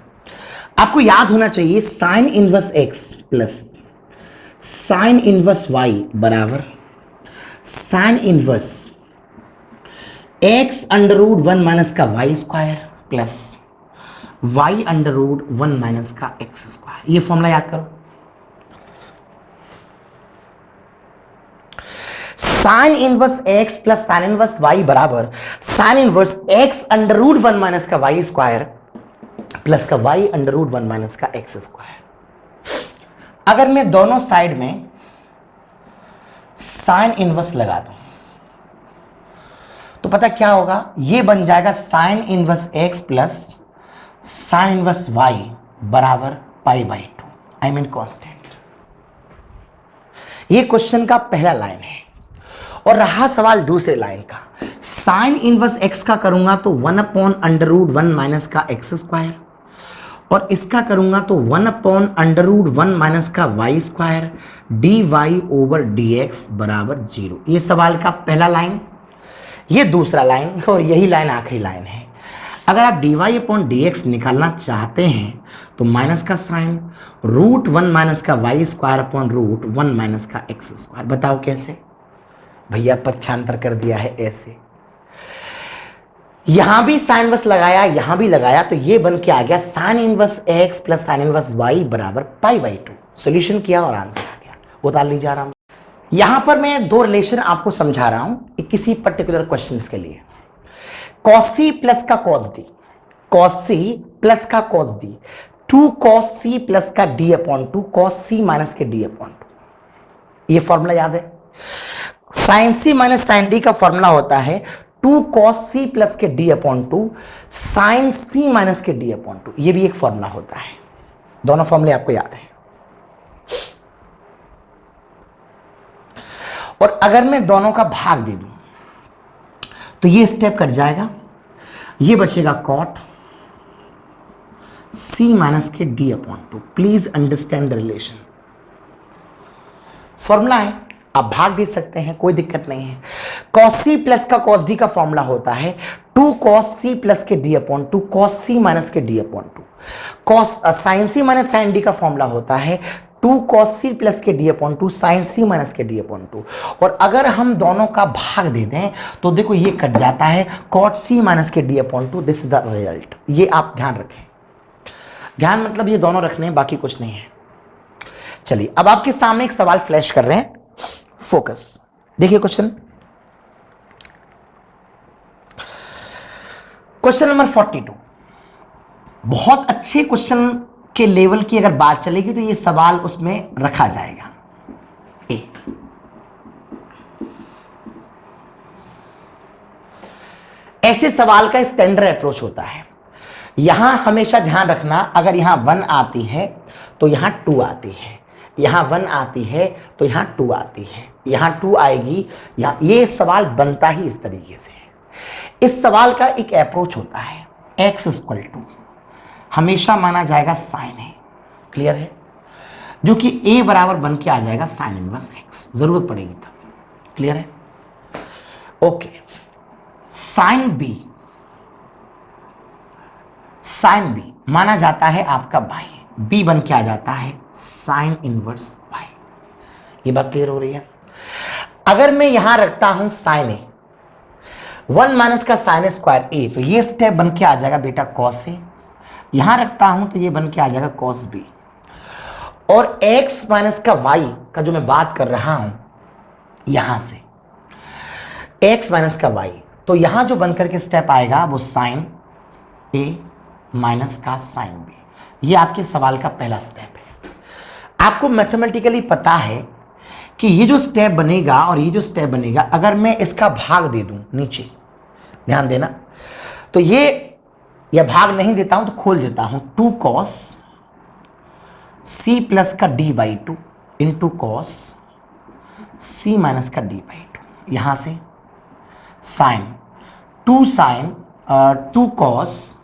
आपको याद होना चाहिए sine inverse x plus sine inverse y बराबर sine inverse x under root 1 minus का y square plus y under root 1 minus का एक्स स्क्वायर। ये फॉर्मूला याद करो। Sine inverse x plus sine inverse y बराबर sine inverse x under root 1 minus का वाई स्क्वायर प्लस का y अंडर रूट 1 माइनस का एक्स स्क्वायर। अगर मैं दोनों साइड में साइन इनवर्स लगा दूं तो पता क्या होगा, ये बन जाएगा sign inverse x plus sine inverse y बराबर pi by two, I mean constant. ये क्वेश्चन का पहला लाइन है। और रहा सवाल दूसरे लाइन का, साइन इनवर्स x का करूंगा तो 1 अपॉन अंडर रूट 1 माइनस का एक्स स्क्वायर, और इसका करूंगा तो 1 अपॉन अंडर रूट 1 माइनस का y square d y over d x बराबर 0। ये सवाल का पहला लाइन, ये दूसरा लाइन, और यही लाइन आखिरी लाइन है। अगर आप d y upon d x निकालना चाहते हैं तो माइनस का साइन रूट 1 माइनस का y square upon root 1 minus का एक्स स्क्वायर। बताओ कैसे? भैया पक्षांतर कर दिया है ऐसे, यहां भी साइन इनवर्स लगाया, यहां भी लगाया, तो ये बन के आ गया sign inverse x plus sine inverse y बराबर पाई बाई टू। सोल्यूशन किया और आंसर आ गया। उतार ली जा रहा हूं। यहां पर मैं दो रिलेशन आपको समझा रहा हूं किसी पर्टिकुलर क्वेश्चंस के लिए। cos c प्लस का cos d, cos c plus का cos d, 2 cos c plus का d upon 2, cos c minus के d अपॉन 2। ये फॉर्मूला याद है? Sine c minus sine d का फॉर्मूला होता है 2 cos c प्लस के d upon 2 sine c minus के d अपॉन 2। ये भी एक फॉर्मूला होता है। दोनों फॉर्मूले आपको याद है। और अगर मैं दोनों का भाग दे दूं तो ये स्टेप कट जाएगा, ये बचेगा cot c माइनस के d upon 2। Please understand the relation. Formula है, आप भाग दे सकते हैं, कोई दिक्कत नहीं है। cos c प्लस का cos d का फॉर्मूला होता है 2 cos c प्लस के d upon 2 cos c minus के d upon 2। cos sin c minus sin d का फॉर्मूला होता है 2 cos c प्लस के d upon 2 sin c minus के d अपॉन 2। और अगर हम दोनों का भाग दे दें तो देखो ये कट जाता है cot c माइनस के d upon 2। This is the result. ये आप ध्यान रखें। ध्यान मतलब ये दोनों रखने हैं, बाकी कुछ नहीं है। चलिए अब आपके सामने एक सवाल फ्लैश कर रहे हैं, फोकस। देखिए क्वेश्चन नंबर 42। बहुत अच्छे क्वेश्चन के लेवल की अगर बात चलेगी तो ये सवाल उसमें रखा जाएगा। ए, ऐसे सवाल का स्टैंडर्ड अप्रोच होता है। यहां हमेशा ध्यान रखना, अगर यहां 1 आती है तो यहां 2 आती है, यहां 1 आती है तो यहां 2 आती है, यहां 2 आएगी, ये सवाल बनता ही इस तरीके से है। इस सवाल का एक अप्रोच होता है, x इक्वल टू हमेशा माना जाएगा साइन है, क्लियर है, जो कि a बराबर बन के आ जाएगा साइन इनवर्स x, जरूरत पड़ेगी तब, क्लियर है। ओके, साइन b माना जाता है आपका y, b बन के आ जाता है साइन इनवर्स y। ये बात क्लियर हो रही है। अगर मैं यहां रखता हूं साइन ए, 1 माइनस का साइन स्क्वायर ए, तो ये स्टेप बन के आ जाएगा बेटा कॉस ए। यहां रखता हूं तो ये बन के आ जाएगा कॉस बी। और x माइनस का y का जो मैं बात कर रहा हूं यहां से, x माइनस का y, तो यहां जो बनकर के स्टेप आएगा वो साइन ए माइनस का साइन बी। ये आपके सवाल का पहला स्टेप है। आपको मैथमेटिकली पता है कि ये जो स्टेप बनेगा और ये जो स्टेप बनेगा, अगर मैं इसका भाग दे दूं नीचे, ध्यान देना, तो ये या भाग नहीं देता हूं तो खोल देता हूं, 2 कॉस सी प्लस का D by 2 into cos C minus का डी बाई 2, यहां से साइन 2 कॉस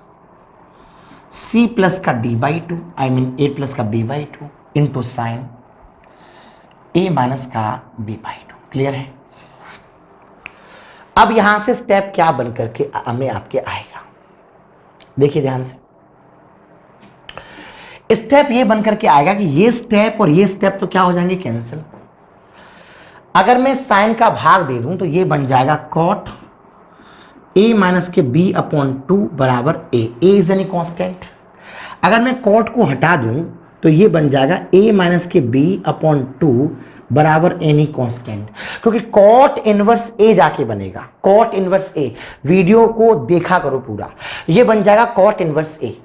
सी प्लस का D by 2, I mean A plus का B by 2 into sine A minus का बी बाई 2, क्लियर है। अब यहां से स्टेप क्या बन करके हमें आपके आएगा, देखिए ध्यान से, स्टेप ये बन करके आएगा कि ये स्टेप और ये स्टेप तो क्या हो जाएंगे, कैंसिल। अगर मैं साइन का भाग दे दूं तो ये बन जाएगा कॉट ए माइनस के बी अपॉन 2 बराबर ए इज एनी कांस्टेंट। अगर मैं कॉट को हटा दूं तो ये बन जाएगा ए माइनस के बी अपॉन 2 बराबर एनी कांस्टेंट, क्योंकि कॉट इनवर्स ए जाके बनेगा, कॉट इनवर्स ए, वीडियो को देखा करो पूरा, ये बन जाएगा कॉट इनवर्स ए।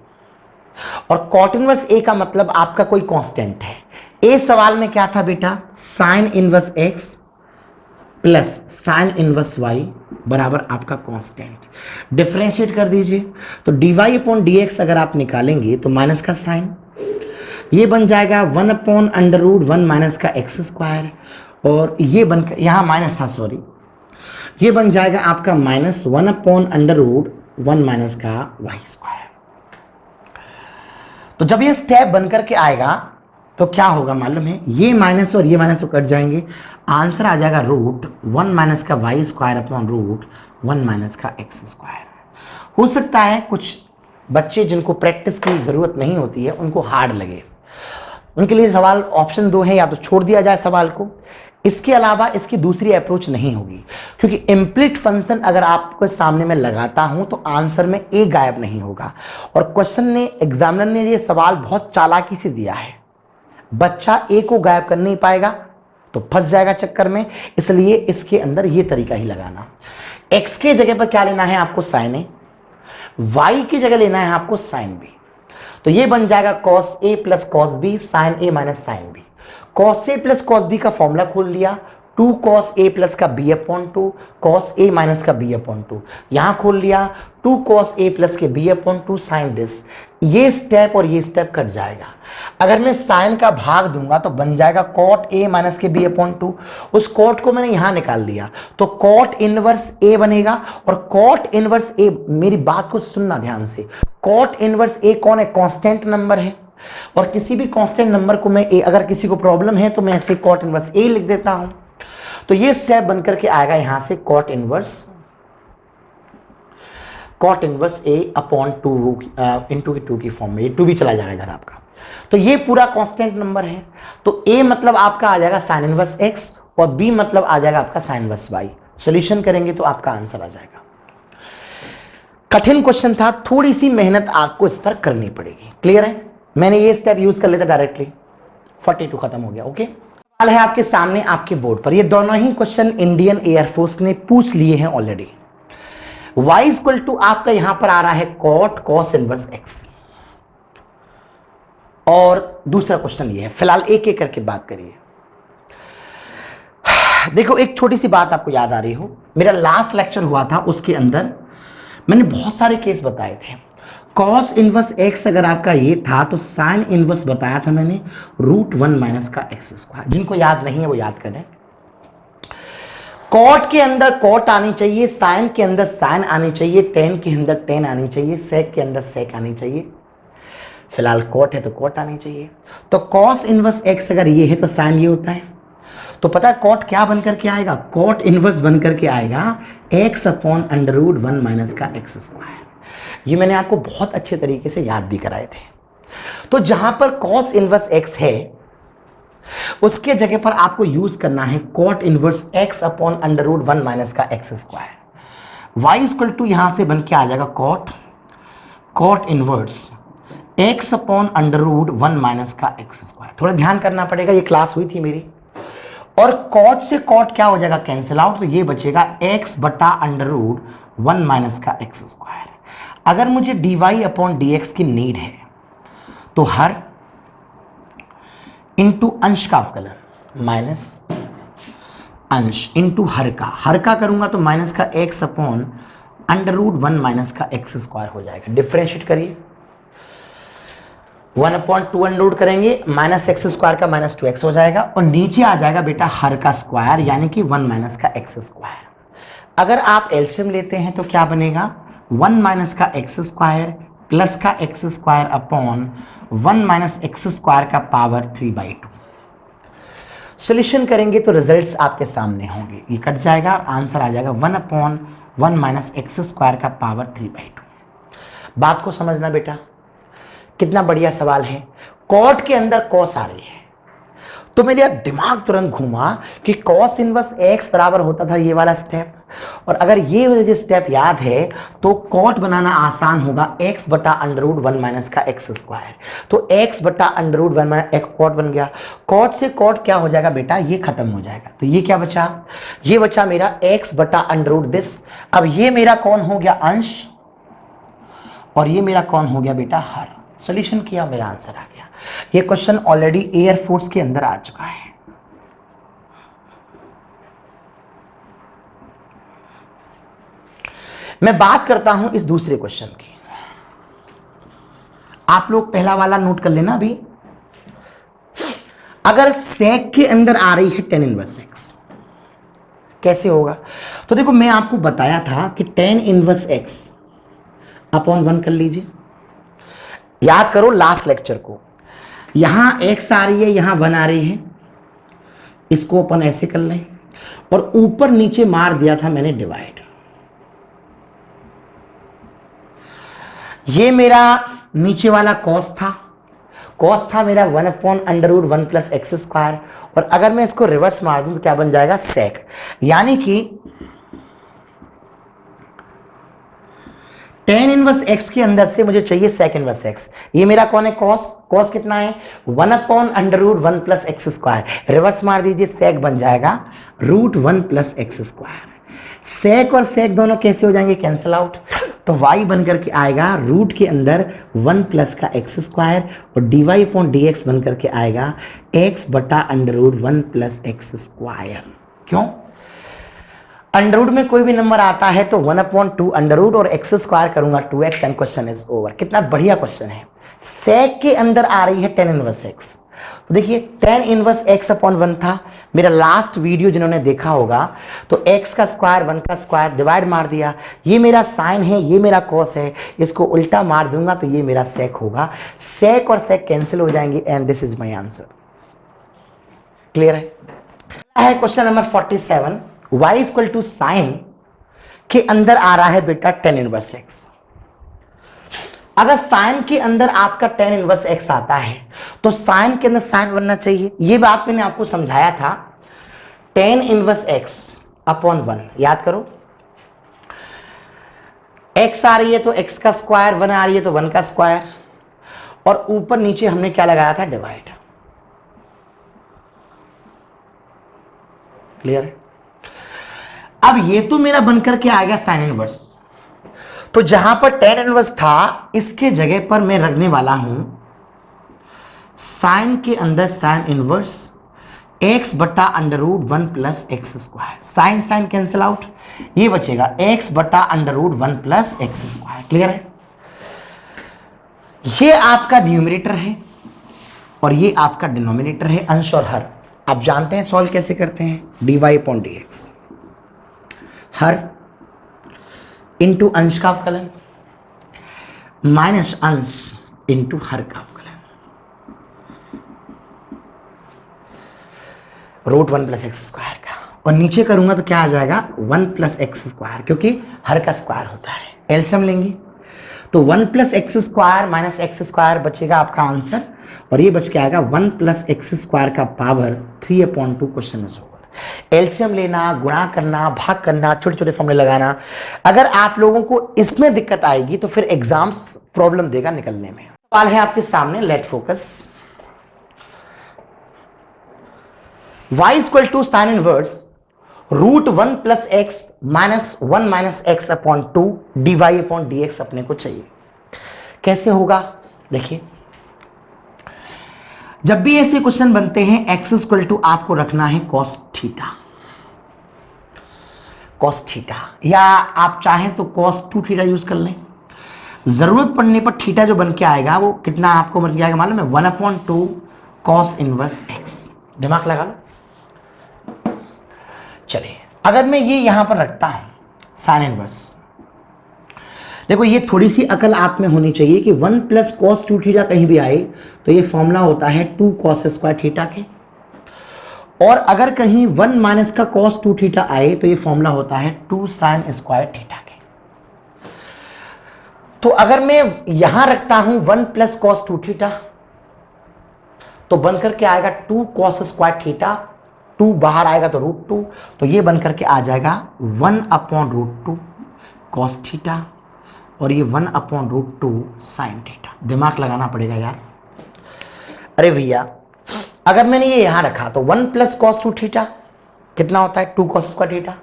और कॉट इनवर्स ए का मतलब आपका कोई कांस्टेंट है। ए सवाल में क्या था बेटा, sine inverse x plus sine inverse y बराबर आपका कांस्टेंट। डिफरेंशिएट कर दीजिए तो dy अपॉन dx अगर आप निकालेंगे तो माइनस का साइन, ये बन जाएगा 1 अपॉन अंडर रूट 1 माइनस का एक्स स्क्वायर, और ये बन, यहां माइनस था सॉरी, ये बन जाएगा आपका minus 1 upon under root 1 minus का वाई स्क्वायर। तो जब ये स्टेप बन करके आएगा तो क्या होगा मालूम है, ये माइनस और ये माइनस तो कट जाएंगे, आंसर आ जाएगा रूट 1 माइनस का y square upon root 1 minus का एक्स स्क्वायर। हो सकता है कुछ बच्चे जिनको प्रैक्टिस की जरूरत नहीं होती है उनको हार्ड लगे, उनके लिए सवाल ऑप्शन 2 है, या तो छोड़ दिया जाए सवाल को, इसके अलावा इसकी दूसरी अप्रोच नहीं होगी, क्योंकि इम्प्लिट फंक्शन अगर आपको सामने में लगाता हूं तो आंसर में ए गायब नहीं होगा। और क्वेश्चन ने, एग्जामिनर ने ये सवाल बहुत चालाकी से दिया है, बच्चा ए को गायब कर नहीं पाएगा तो फंस जाएगा चक्कर में, इसलिए इसके अंदर ये तरीका ही लगाना। एक्स के जगह पर क्या लेना है आपको, साइन ए, वाई की जगह लेना है आपको साइन बी, तो ये बन जाएगा cos A plus cos B sine A minus sine B. Cos A plus cos B का फॉर्मूला खोल लिया, 2 कॉस ए प्लस का B upon 2 cos A minus का बी अपॉन 2, यहां खोल लिया 2 कॉस ए प्लस के बी अपॉन 2 साइन दिस। ये स्टेप और ये स्टेप कट जाएगा। अगर मैं साइन का भाग दूंगा तो बन जाएगा कॉट ए माइनस के बी अपॉन 2, उस कॉट को मैंने यहां निकाल लिया तो कॉट इनवर्स ए बनेगा। और कॉट इनवर्स ए, मेरी बात को सुनना ध्यान से, कॉट इनवर्स ए कौन है, कांस्टेंट नंबर है, और किसी भी कांस्टेंट नंबर को मैं ए, अगर किसी को प्रॉब्लम है तो मैं ऐसे कॉट इनवर्स ए लिख देता हूं। तो ये स्टेप बनकर के आएगा यहां से कॉट इनवर्स ए अपॉन 2 इंटू की 2 की फॉर्म में, ये 2 भी चला जाएगा इधर आपका। तो ये पूरा कांस्टेंट नंबर है, तो ए मतलब आपका आ जाएगा साइन इनवर्स एक्स और बी मतलब आ जाएगा आपका साइन इनवर्स वाई। सॉल्यूशन करेंगे तो आपका आंसर आ जाएगा। कठिन क्वेश्चन था, थोड़ी सी मेहनत आपको इस पर करनी पड़ेगी, क्लियर है। मैंने ये स्टेप यूज कर लेता डायरेक्टली, 42 खत्म हो गया। ओके, सवाल है आपके सामने आपके बोर्ड पर, ये दोनों ही क्वेश्चन इंडियन एयरफोर्स ने पूछ लिए हैं ऑलरेडी। y इक्वल टू आपका यहां पर आ रहा है कॉट कॉस इनवर्स x, और दूसरा क्वेश्चन ये है। फिलहाल एक एक करके बात करिए। देखो, एक छोटी सी बात आपको याद आ रही हो, मेरा लास्ट लेक्चर हुआ था उसके अंदर मैंने बहुत सारे केस बताए थे। कॉस इनवर्स x अगर आपका ये था तो साइन इनवर्स बताया था मैंने √1 माइनस का x स्क्वायर। जिनको याद नहीं है वो याद करें। कॉट के अंदर कॉट आनी चाहिए, साइन के अंदर साइन आनी चाहिए, टेन के अंदर टेन आनी चाहिए, सेक के अंदर सेक आनी चाहिए। फिलहाल कॉट है तो कॉट आनी चाहिए। तो कॉस इनवर्स x अगर ये है तो साइन ये होता है। तो पता है कॉट क्या बनकर के आएगा? कॉट इनवर्स बनकर के आएगा x अपॉन √1 माइनस का x स्क्वायर। ये मैंने आपको बहुत अच्छे तरीके से याद भी कराए थे। तो जहां पर कॉस इनवर्स x है उसके जगह पर आपको यूज करना है cot inverse x upon √1 minus का x square. y equal to यहां से बन के आ जाएगा cot inverse x upon √1 minus का x स्क्वायर। थोड़ा ध्यान करना पड़ेगा, ये क्लास हुई थी मेरी। और कॉट से कॉट क्या हो जाएगा? Cancel out. तो ये बचेगा x बटा √1 माइनस का x स्क्वायर। अगर मुझे dy अपॉन dx की नीड है तो हर इंटू अंश का अवकलन माइनस अंश इंटू हर का करूंगा तो माइनस का x अपॉन √1 माइनस का x स्क्वायर हो जाएगा। डिफरेंशिएट करिए, 1/2 अनरूट करेंगे, माइनस एक्स स्क्वायर का माइनस 2x हो जाएगा, और नीचे आ जाएगा बेटा हर का स्क्वायर यानी कि 1 माइनस का x स्क्वायर। अगर आप एलसीएम लेते हैं तो क्या बनेगा? 1 माइनस का x स्क्वायर प्लस का x square upon 1 minus x square का पावर 3/2। सॉल्यूशन करेंगे तो रिजल्ट्स आपके सामने होंगे, ये कट जाएगा और आंसर आ जाएगा 1/1 माइनस x स्क्वायर का पावर 3/2। बात को समझना बेटा, कितना बढ़िया सवाल है। कॉट के अंदर कॉस आ रही है तो मेरा दिमाग तुरंत घूमा कि कॉस इनवर्स x बराबर होता था ये वाला स्टेप, और अगर ये मुझे स्टेप याद है तो कॉट बनाना आसान होगा, x बटा √1 माइनस का x स्क्वायर। तो x बटा √1 माइनस एक कॉट बन गया। कॉट से कॉट क्या हो जाएगा बेटा? ये खत्म हो जाएगा। तो ये क्या बचा? ये बचा मेरा x बटा √this। अब ये मेरा कौन हो गया? अंश, और ये मेरा कौन हो गया बेटा? हर। सॉल्यूशन किया, मेरा आंसर आ गया। ये क्वेश्चन ऑलरेडी एयरफोर्स के अंदर आ चुका है। मैं बात करता हूं इस दूसरे क्वेश्चन की। आप लोग पहला वाला नोट कर लेना अभी। अगर सेक के अंदर आ रही है tan इनवर्स x, कैसे होगा? तो देखो, मैं आपको बताया था कि tan इनवर्स x अपॉन 1 कर लीजिए। याद करो लास्ट लेक्चर को। यहां x आ रही है, यहां 1 आ रही है, इसको अपन ऐसे कर लें, और ऊपर नीचे मार दिया था मैंने डिवाइड। ये मेरा नीचे वाला cos था मेरा 1/√1 प्लस x स्क्वायर, और अगर मैं इसको रिवर्स मार दूं तो क्या बन जाएगा? सेक। यानी कि tan इनवर्स x के अंदर से मुझे चाहिए सेक इनवर्स x। ये मेरा कौन है? cos कितना है? 1/√1 प्लस x स्क्वायर। रिवर्स मार दीजिए, सेक बन जाएगा √1 प्लस x स्क्वायर। सेक और सेक दोनों कैसे हो जाएंगे? Cancel out. तो y बन करके आएगा रूट के अंदर 1 प्लस का x स्क्वायर, और dy अपॉन dx बन करके आएगा x बटा √1 प्लस x स्क्वायर। क्यों? अंडररूट में कोई भी नंबर आता है तो 1/2 अंडररूट और x स्क्वायर करूंगा 2x and question is over. कितना बढ़िया क्वेश्चन है। सेक के अंदर आ रही है tan इनवर्स x। तो देखिए, tan इनवर्स x अपॉन 1 था मेरा लास्ट वीडियो जिन्होंने देखा होगा, तो x का स्क्वायर 1 का स्क्वायर डिवाइड मार दिया। ये मेरा साइन है, ये मेरा कॉस है, इसको उल्टा मार दूंगा तो ये मेरा सेक होगा। सेक और सेक कैंसिल हो जाएंगे and this is my answer. Clear है? Question number 47। y equal to sine के अंदर आ रहा है बेटा tan इनवर्स x। अगर साइन के अंदर आपका tan इनवर्स x आता है तो साइन के अंदर साइन बनना चाहिए। ये बात मैंने आपको समझाया था। tan इनवर्स x अपॉन 1, याद करो, x आ रही है तो x का स्क्वायर, 1 आ रही है तो 1 का स्क्वायर, और ऊपर नीचे हमने क्या लगाया था, डिवाइड। क्लियर है? अब ये तो मेरा बनकर के आ गया साइन इनवर्स। तो जहां पर टेन इनवर्स था, इसके जगह पर मैं रखने वाला हूं साइन के अंदर साइन इनवर्स x बटा under root 1 plus x square. Sine sine cancel out, ये बचेगा x बटा under root 1 plus x square. Clear है? ये आपका न्यूमरेटर है और ये आपका डिनोमिनेटर है, अंश और हर। आप जानते हैं सॉल्व कैसे करते हैं, dy अपॉन dx, हर इंटू अंश का अवकलन माइनस अंश इंटू हर का अवकलन, रूट 1 प्लस एक्स स्क्वायर का। और नीचे करूंगा तो क्या आ जाएगा, 1 प्लस एक्स स्क्वायर, क्योंकि हर का स्क्वायर होता है। एलसीएम लेंगे तो 1 plus x square minus x square बचेगा आपका आंसर, और ये बच के आएगा 1 प्लस एक्स स्क्वायर का power 3/2। Question is over. LCM लेना, गुणा करना, भाग करना, छोटे छोटे फॉर्मूले लगाना, अगर आप लोगों को इसमें दिक्कत आएगी तो फिर एग्जाम्स प्रॉब्लम देगा निकलने में। सवाल है आपके सामने, let focus. y equal to sine inverse root 1 plus x minus 1 minus x upon 2 dy upon dx अपने को चाहिए। कैसे होगा देखिए, जब भी ऐसे क्वेश्चन बनते हैं x इक्वल टू आपको रखना है cos थीटा, cos थीटा, या आप चाहें तो cos 2 थीटा यूज कर लें। जरूरत पड़ने पर थीटा जो बन के आएगा वो कितना आपको बन के आएगा मालूम है, 1/2 cos इनवर्स x। दिमाग लगा लो। चलिए, अगर मैं ये यहां पर रखता हूं साइन इनवर्स, देखो ये थोड़ी सी अकल आप में होनी चाहिए कि 1 प्लस कॉस 2 थीटा कहीं भी आए तो ये फॉर्मूला होता है 2 कॉस स्क्वायर थीटा के, और अगर कहीं 1 माइनस का कॉस 2 थीटा आए तो ये फॉर्मूला होता है 2 साइन स्क्वायर थीटा के। तो अगर मैं यहां रखता हूं 1 प्लस कॉस 2 थीटा तो बनकर के आएगा 2 कॉस स्क्वायर थीटा, 2 बाहर आएगा तो रूट 2, तो ये बनकर के आ जाएगा 1/√2 कॉस थीटा, और ये 1/√2 साइन थीटा। दिमाग लगाना पड़ेगा यार। अरे भैया, अगर मैंने ये यहां रखा तो 1 प्लस कॉस 2 थीटा कितना होता है, 2 कॉस स्क्वायर थीटा,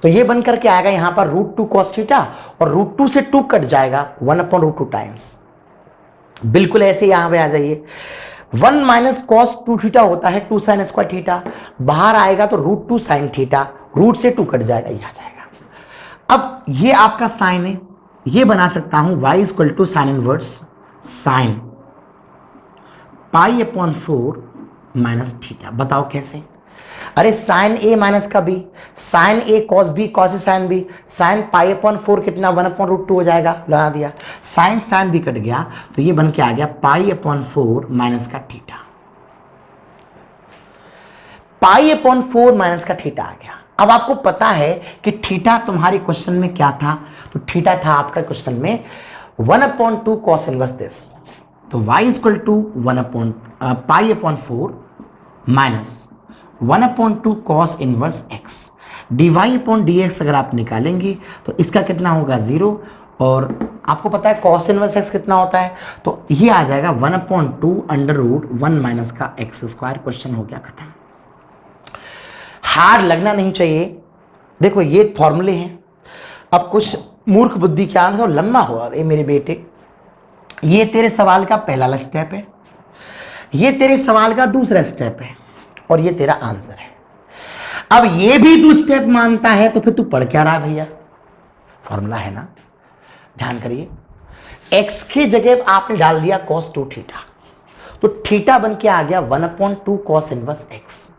तो ये बनकर के आएगा यहां पर रूट 2 कॉस थीटा, और रूट 2 से 2 कट जाएगा 1/√2 टाइम्स। बिल्कुल ऐसे यहां पे आ जाइए, 1 माइनस कॉस 2 थीटा होता है 2 साइन स्क्वायर थीटा, बाहर आएगा तो रूट 2 साइन थीटा, रूट से 2 कट जाएगा, ये आ जाएगा। अब ये आपका साइन है, ये बना सकता हूं y equal to sine inverse sine π/4 minus theta. बताओ कैसे? अरे साइन ए माइनस का B, sine A cos B, cos A sine B, sine π/4 कितना 1/√2 हो जाएगा, लगा दिया। साइन साइन भी कट गया तो ये बन के आ गया π/4 माइनस का थीटा, π/4 माइनस का थीटा आ गया। अब आपको पता है कि थीटा तुम्हारे क्वेश्चन में क्या था, तो थीटा था आपका क्वेश्चन में 1/2 कॉस इनवर्स दिस, तो y equal to π/4 minus 1/2 cos inverse x, dy upon dx अगर आप निकालेंगे तो इसका कितना होगा 0, और आपको पता है कॉस इनवर्स x कितना होता है, तो ये आ जाएगा 1/2 √1 माइनस का एक्स स्क्वायर। क्वेश्चन हो गया खत्म। हार लगना नहीं चाहिए। देखो ये फॉर्मूले हैं, अब कुछ मूर्ख बुद्धि क्या है, तो लंबा हुआ। अरे मेरे बेटे, ये तेरे सवाल का पहला स्टेप है, ये तेरे सवाल का दूसरा स्टेप है, और ये तेरा आंसर है। अब ये भी तू स्टेप मानता है तो फिर तू पढ़ क्या रहा भैया? फॉर्मूला है ना, ध्यान करिए। x की जगह आपने डाल दिया cos 2 थीटा, तो थीटा बन के आ गया 1/2 cos इनवर्स x।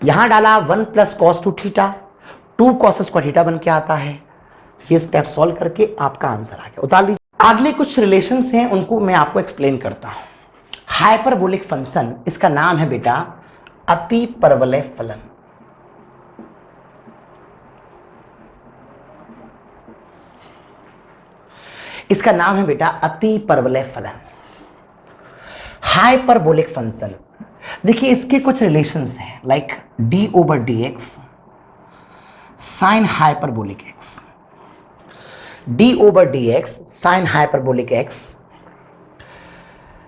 यहां डाला 1 plus cos 2 theta, 2 cos square theta बन के आता है। ये स्टेप सॉल्व करके आपका आंसर आ गया, उतार लीजिए। अगले कुछ रिलेशंस हैं, उनको मैं आपको एक्सप्लेन करता हूं। हाइपरबोलिक फंक्शन, इसका नाम है बेटा अति परवलय फलन। इसका नाम है बेटा अति परवलय फलन, हाइपरबोलिक फंक्शन। देखिए इसके कुछ रिलेशंस हैं, like d/dx sine hyperbolic x, D over d x sine hyperbolic x.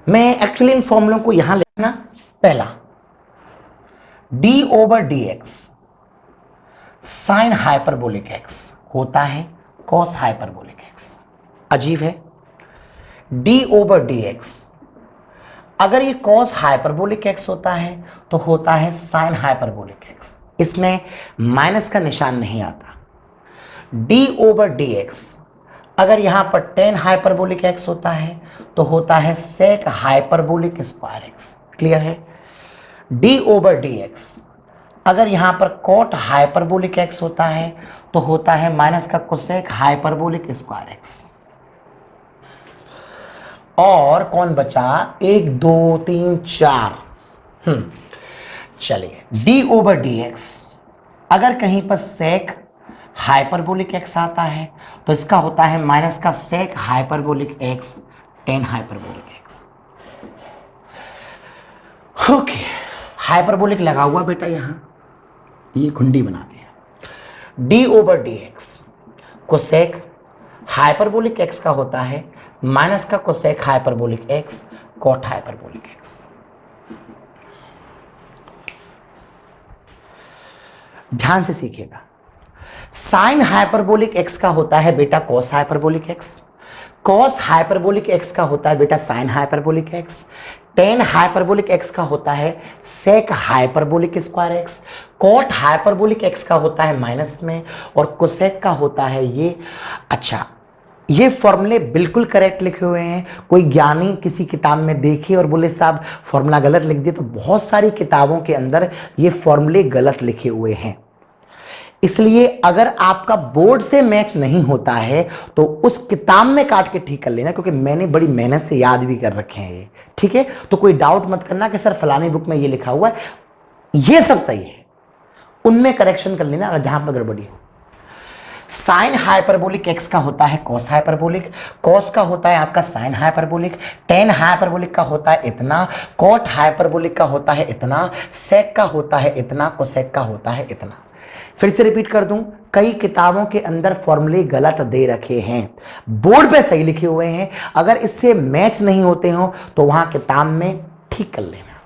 मैं एक्चुअली इन फॉर्मूलों को यहां लिखना, पहला D over d x sine hyperbolic x होता है कॉस हाइपरबोलिक एक्स। अजीब है, डी ओवर डी एक्स अगर ये कॉस हाइपरबोलिक एक्स होता है तो होता है साइन हाइपरबोलिक एक्स, इसमें माइनस का निशान नहीं आता। डी ओवर डी एक्स अगर यहां पर टेन हाइपरबोलिक एक्स होता है तो होता है sec hyperbolic square x. Clear है? डी ओवर डी एक्स अगर यहां पर कॉट हाइपरबोलिक एक्स होता है तो होता है माइनस का कोसेक हाइपरबोलिक स्क्वायर एक्स। और कौन बचा? 1 2 3 4। चलिए, डी ओवर डी एक्स अगर कहीं पर सेक हाइपरबोलिक एक्स आता है तो इसका होता है माइनस का sec hyperbolic x tan hyperbolic x. Okay, hyperbolic लगा हुआ बेटा, यहां ये खुंडी बना दिया। D over d x cosec hyperbolic x का होता है माइनस का cosec hyperbolic x cot hyperbolic x. ध्यान से सीखिएगा, साइन हाइपरबोलिक एक्स का होता है बेटा cos hyperbolic x, cos hyperbolic x का होता है बेटा sine hyperbolic x, tan hyperbolic x का होता है sec hyperbolic square x, cot hyperbolic x का होता है माइनस में और कोसेक का होता है ये। अच्छा, ये फॉर्मूले बिल्कुल करेक्ट लिखे हुए हैं। कोई ज्ञानी किसी किताब में देखे और बोले साहब फॉर्मूला गलत लिख दिए, तो बहुत सारी किताबों के अंदर ये फॉर्मूले गलत लिखे हुए हैं। इसलिए अगर आपका बोर्ड से मैच नहीं होता है तो उस किताब में काट के ठीक कर लेना, क्योंकि मैंने बड़ी मेहनत से याद भी कर रखे हैं ये। ठीक है, तो कोई डाउट मत करना कि सर फलानी बुक में ये लिखा हुआ है, ये सब सही है, उनमें करेक्शन कर लेना अगर जहां पर गड़बड़ी हो। साइन हाइपरबोलिक एक्स का होता है कॉस हाइपरबोलिक, कॉस का होता है आपका साइन हाइपरबोलिक, टेन हाइपरबोलिक का होता है इतना, कॉट हाइपरबोलिक का होता है इतना, सेक का होता है इतना, कोसेक का होता है इतना। फिर से रिपीट कर दूं, कई किताबों के अंदर फॉर्मूले गलत दे रखे हैं, बोर्ड पे सही लिखे हुए हैं। अगर इससे मैच नहीं होते हो तो वहां किताब में ठीक कर लेना,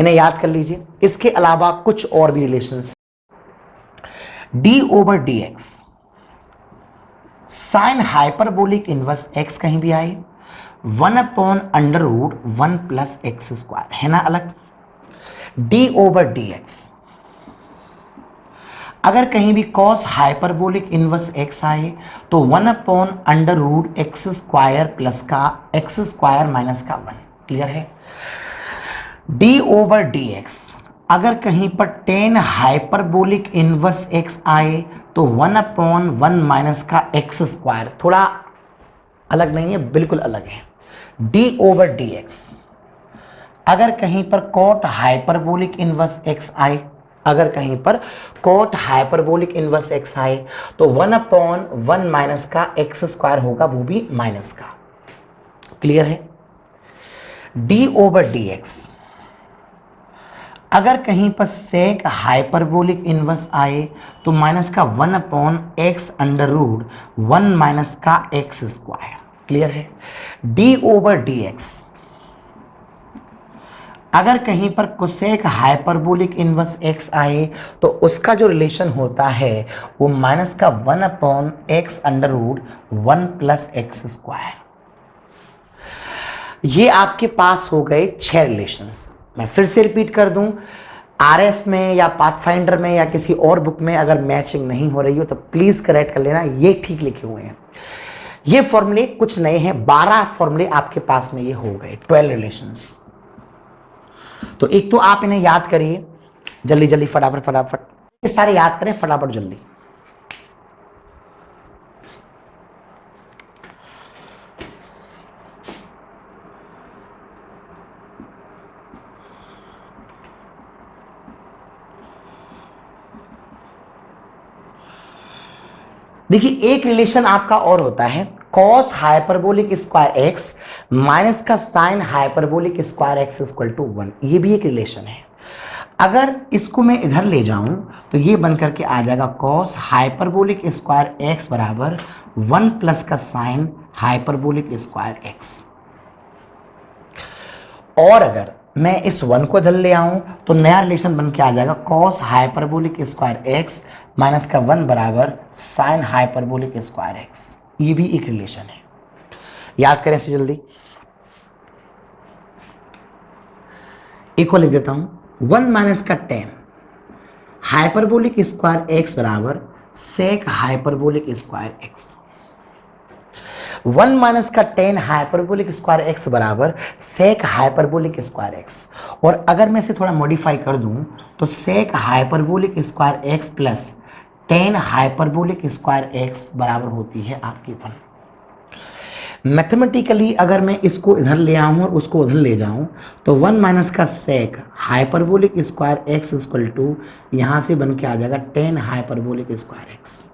इन्हें याद कर लीजिए। इसके अलावा कुछ और भी relations, D over d x sine hyperbolic inverse x कहीं भी आए 1/√1 + x स्क्वायर है ना अलग। डी ओवर डी एक्स अगर कहीं भी कॉस हाइपरबोलिक इनवर्स एक्स आए तो 1/√x स्क्वायर प्लस का x स्क्वायर माइनस का 1। क्लियर है? डी ओवर डी एक्स अगर कहीं पर टेन हाइपरबोलिक इनवर्स एक्स आए तो 1/1 माइनस का x स्क्वायर, थोड़ा अलग नहीं है, बिल्कुल अलग है। डी ओवर डी एक्स अगर कहीं पर कॉट हाइपरबोलिक इनवर्स एक्स आए, अगर कहीं पर कॉट हाइपरबोलिक इनवर्स एक्स आए तो 1/1 माइनस का x स्क्वायर होगा, वो भी माइनस का। क्लियर है? डी ओवर डी एक्स अगर कहीं पर सेक हाइपरबोलिक इनवर्स आए तो माइनस का 1/x√1 माइनस का x स्क्वायर। क्लियर है? डी ओवर डी एक्स अगर कहीं पर कोसेक हाइपरबोलिक इनवर्स एक्स आए तो उसका जो रिलेशन होता है वो माइनस का 1/x√1 + x स्क्वायर। ये आपके पास हो गए 6 रिलेशंस। मैं फिर से रिपीट कर दूं, आरएस में या पाथफाइंडर में या किसी और बुक में अगर मैचिंग नहीं हो रही हो तो प्लीज करेक्ट कर लेना, ये ठीक लिखे हुए हैं। ये फॉर्मूले कुछ नए हैं, 12 फॉर्मूले आपके पास में ये हो गए, 12 रिलेशंस। तो एक तो आप इन्हें याद करिए जल्दी जल्दी, फटाफट फटाफट, ये सारे याद करें फटाफट जल्दी। देखिए, एक रिलेशन आपका और होता है cos hyperbolic square x minus का sine hyperbolic square x equal to 1। ये भी एक रिलेशन है। अगर इसको मैं इधर ले जाऊं तो ये बन करके आ जाएगा कॉस हाइपरबोलिक स्क्वायर एक्स बराबर 1 प्लस का साइन हाइपरबोलिक स्क्वायर एक्स। और अगर मैं इस 1 को इधर ले आऊं तो नया रिलेशन बन के आ जाएगा cos hyperbolic square x minus का 1 बराबर साइन हाइपरबोलिक स्क्वायर एक्स। ये भी एक रिलेशन है, याद करें इसे जल्दी। एक को लिख देता हूं 1 माइनस का टेन हाइपरबोलिक स्क्वायर एक्स बराबर sec hyperbolic square x. 1 minus का टेन हाइपरबोलिक स्क्वायर एक्स बराबर सेक हाइपरबोलिक स्क्वायर एक्स। और अगर मैं इसे थोड़ा मॉडिफाई कर दूं तो sec hyperbolic square x plus tan hyperbolic square x बराबर होती है आपकी 1। मैथमेटिकली अगर मैं इसको इधर ले आऊं और उसको उधर ले जाऊं तो 1 माइनस का sec hyperbolic square x equal to यहां से बन के आ जाएगा 10 हाइपरबोलिक स्क्वायर एक्स।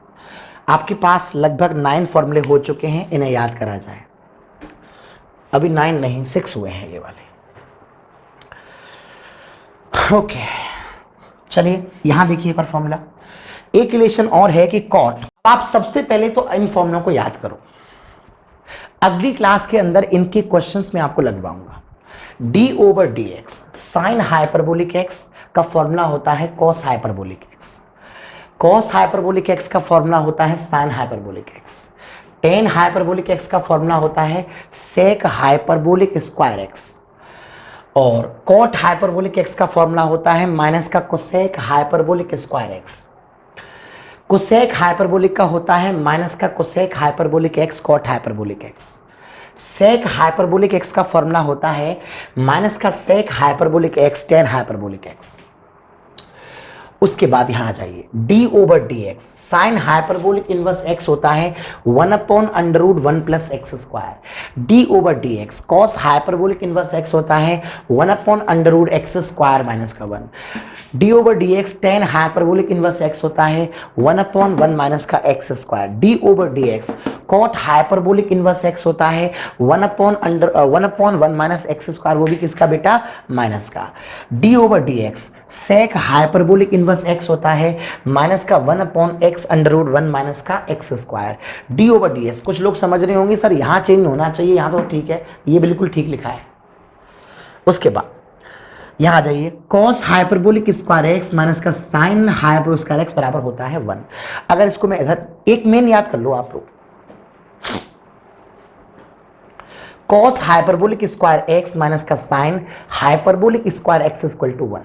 आपके पास लगभग 9 फॉर्मूले हो चुके हैं, इन्हें याद करा जाए। अभी 9 नहीं 6 हुए हैं ये वाले। ओके चलिए यहां देखिए एक और फॉर्मूला। एक रिलेशन और है कि कॉट। आप सबसे पहले तो इन फॉर्मूलों को याद करो, अगली क्लास के अंदर इनके क्वेश्चंस में आपको लगवाऊंगा। D over d x sine hyperbolic x का फॉर्मूला होता है cos hyperbolic x. Cos hyperbolic x का फॉर्मूला होता है sine hyperbolic x. Tan hyperbolic x का फॉर्मूला होता है सेक हाइपरबोलिक स्क्वायर एक्स। और कॉट हाइपरबोलिक एक्स का फॉर्मूला होता है माइनस का cosec hyperbolic square x. Cosec hyperbolic का होता है माइनस का cosec hyperbolic x cot hyperbolic x. Sec hyperbolic x का फॉर्मूला होता है माइनस का sec hyperbolic x tan hyperbolic x. उसके बाद यहां आ जाइए d over d x sine hyperbolic inverse x होता है 1 upon under root 1 plus x square. D over d x cos hyperbolic inverse x होता है 1 upon under root x square minus का 1। D over d x tan hyperbolic inverse x होता है 1 अपॉन 1 माइनस का x square. D over d x cot hyperbolic inverse x होता है 1 अपॉन 1 माइनस एक्स स्क्वायर, वो भी किसका बेटा माइनस का। D over d x sec hyperbolic inverse x होता है माइनस का 1 upon x under root 1 minus का x square. D over d x कुछ लोग समझ रहे होंगे सर यहां चेंज होना चाहिए, यहां तो ठीक है, ये बिल्कुल ठीक लिखा है। उसके बाद यहां आ जाइए cos hyperbolic square x minus का साइन हाइपरबोलिक स्क्वायर एक्स बराबर होता है 1। अगर इसको मैं इधर एक मेन याद कर लो आप लोग, cos hyperbolic square x minus का sine hyperbolic square x equal to 1,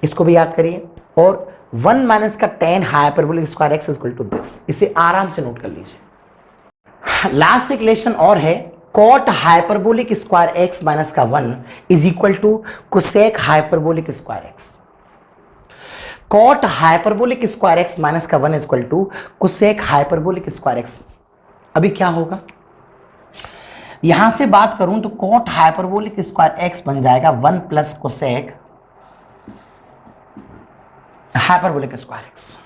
इसको भी याद करिए। और 1 माइनस का tan hyperbolic square x equal to this, इसे आराम से नोट कर लीजिए। लास्ट एक रिलेशन और है cot hyperbolic square x minus का 1 is equal to cosec hyperbolic square x. Cot hyperbolic square x minus का 1 equal to cosec hyperbolic square x. अभी क्या होगा, यहां से बात करूं तो कॉट हाइपरबोलिक स्क्वायर एक्स बन जाएगा 1 plus cosec hyperbolic square x.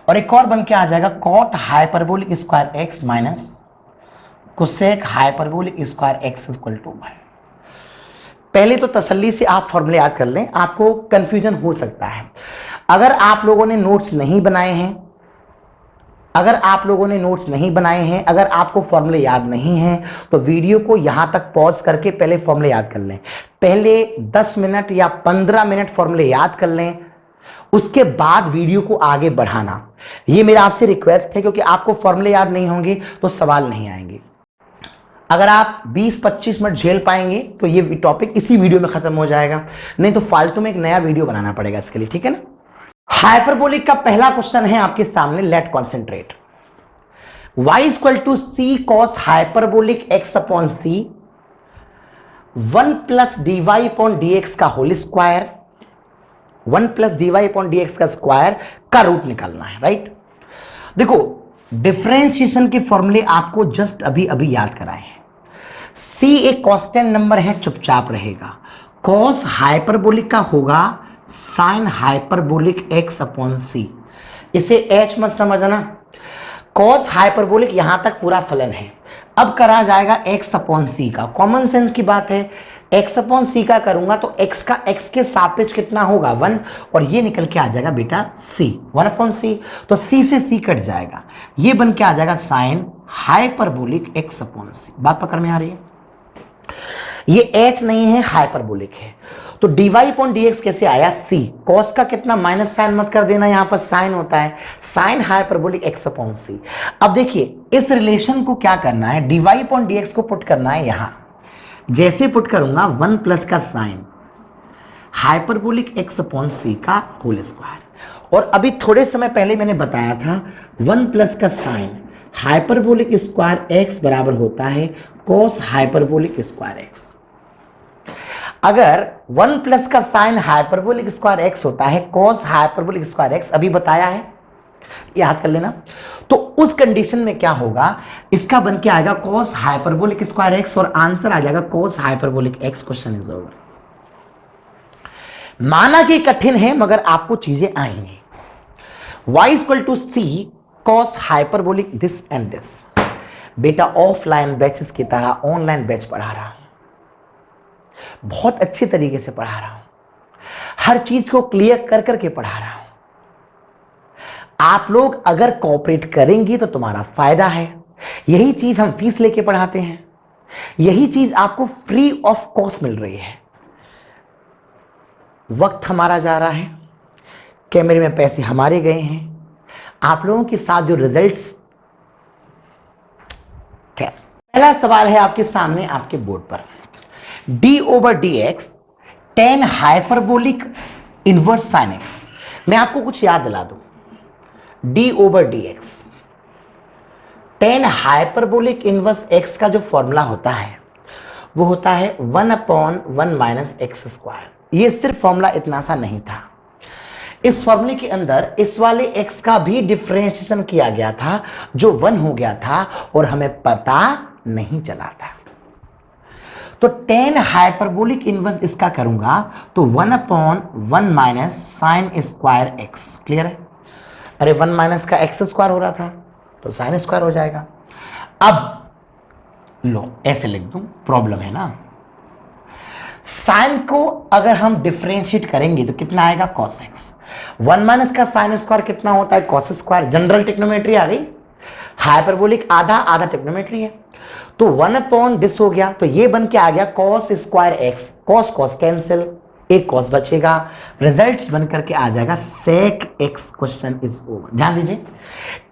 और एक और बन के आ जाएगा cot hyperbolic square x minus cosec hyperbolic square x equal to 1। पहले तो तसल्ली से आप फॉर्मूले याद कर लें, आपको कंफ्यूजन हो सकता है। अगर आप लोगों ने नोट्स नहीं बनाए हैं, अगर आपको फॉर्मूले याद नहीं हैं तो वीडियो को यहां तक पॉज करके पहले फॉर्मूले याद कर लें। पहले 10 मिनट या 15 मिनट फॉर्मूले याद कर लें, उसके बाद वीडियो को आगे बढ़ाना। ये मेरा आपसे रिक्वेस्ट है, क्योंकि आपको फॉर्मूले याद नहीं होंगे तो सवाल नहीं आएंगे। अगर आप 20-25 मिनट झेल पाएंगे तो ये टॉपिक इसी वीडियो में खत्म हो जाएगा, नहीं तो फालतू में एक नया वीडियो बनाना पड़ेगा इसके लिए, ठीक है ना। हाइपरबोलिक का पहला क्वेश्चन है आपके सामने, let concentrate. y equal to c cos hyperbolic x upon c 1 plus d y upon d x का whole square, 1 plus d y upon d x का स्क्वायर का रूट निकालना है, राइट। देखो डिफरेंशिएशन के फॉर्मूले आपको जस्ट अभी अभी याद कराए हैं। c एक कांस्टेंट नंबर है, चुपचाप रहेगा। कॉस हाइपरबोलिक का होगा साइन हाइपरबोलिक x अपॉन सी, इसे h मत समझना। कॉस हाइपरबोलिक यहां तक पूरा फलन है। अब करा जाएगा एक्स अपॉन सी का, कॉमन सेंस की बात है। एक्स अपॉन सी का करूंगा तो एक्स का एक्स के सापेक्ष कितना होगा 1, और ये निकल के आ जाएगा बेटा सी, 1 अपॉन सी। तो सी से सी कट जाएगा, ये बन के आ जाएगा साइन हाइपरबोलिक एक्स अपॉन सी। बात पकड़ में आ रही है? ये एच नहीं है, हाइपरबोलिक है। तो dy अपॉन dx कैसे आया? c। cos का कितना, माइनस साइन मत कर देना, यहां पर साइन होता है, sine hyperbolic x upon c। अब देखिए इस रिलेशन को क्या करना है, dy अपॉन dx को पुट करना है यहां। जैसे पुट करूंगा 1 प्लस का sine hyperbolic x upon c का होल स्क्वायर। और अभी थोड़े समय पहले मैंने बताया था 1 प्लस का साइन हाइपरबोलिक स्क्वायर x बराबर होता है cos हाइपरबोलिक स्क्वायर x। अगर 1 प्लस का साइन हाइपरबोलिक स्क्वायर x होता है cos हाइपरबोलिक स्क्वायर x, अभी बताया है, याद कर लेना। तो उस कंडीशन में क्या होगा, इसका बन के आएगा cos हाइपरबोलिक स्क्वायर x और आंसर आ जाएगा cos hyperbolic x। Question is over. माना कि कठिन है मगर आपको चीजें आएंगी। y equal to c cos hyperbolic this and this. बेटा ऑफलाइन बैचेस की तरह ऑनलाइन बैच पढ़ा रहा हूं, बहुत अच्छे तरीके से पढ़ा रहा हूं, हर चीज को क्लियर कर करके पढ़ा रहा हूं। आप लोग अगर कोऑपरेट करेंगी तो तुम्हारा फायदा है। यही चीज हम फीस लेके पढ़ाते हैं, यही चीज आपको फ्री ऑफ कॉस्ट मिल रही है। वक्त हमारा जा रहा है, कैमरे में पैसे हमारे गए हैं, आप लोगों के साथ जो रिजल्ट्स। खैर, पहला सवाल है आपके सामने आपके बोर्ड पर, d ओवर d x tan hyperbolic inverse sine x. मैं आपको कुछ याद दिला दूं, d ओवर d x tan hyperbolic inverse x का जो फॉर्मूला होता है वो होता है 1 अपॉन 1 माइनस एक्स स्क्वायर। ये सिर्फ फॉर्मूला इतना सा नहीं था, इस फॉर्मूले के अंदर इस वाले x का भी डिफरेंशिएशन किया गया था जो 1 हो गया था और हमें पता नहीं चला था। तो टेन हाइपरबोलिक इनवर्स इसका करूंगा तो 1 upon 1 minus sine square x. Clear है? अरे 1 माइनस का एक्स स्क्वायर हो रहा था तो साइन स्क्वायर हो जाएगा। अब लो ऐसे लिख दूं, प्रॉब्लम है ना। साइन को अगर हम डिफरेंशिएट करेंगे तो कितना आएगा cos x। 1 माइनस का साइन स्क्वायर कितना होता है cos स्क्वायर। जनरल टेक्नोमेट्री आ गई, हाइपरबोलिक आधा आधा टेक्नोमेट्री है। तो 1 अपॉन दिस हो गया तो ये बन के आ गया cos square x। cos cos cancel, एक cos बचेगा, रिजल्ट्स बन करके आ जाएगा sec x। Question is over. ध्यान दीजिए,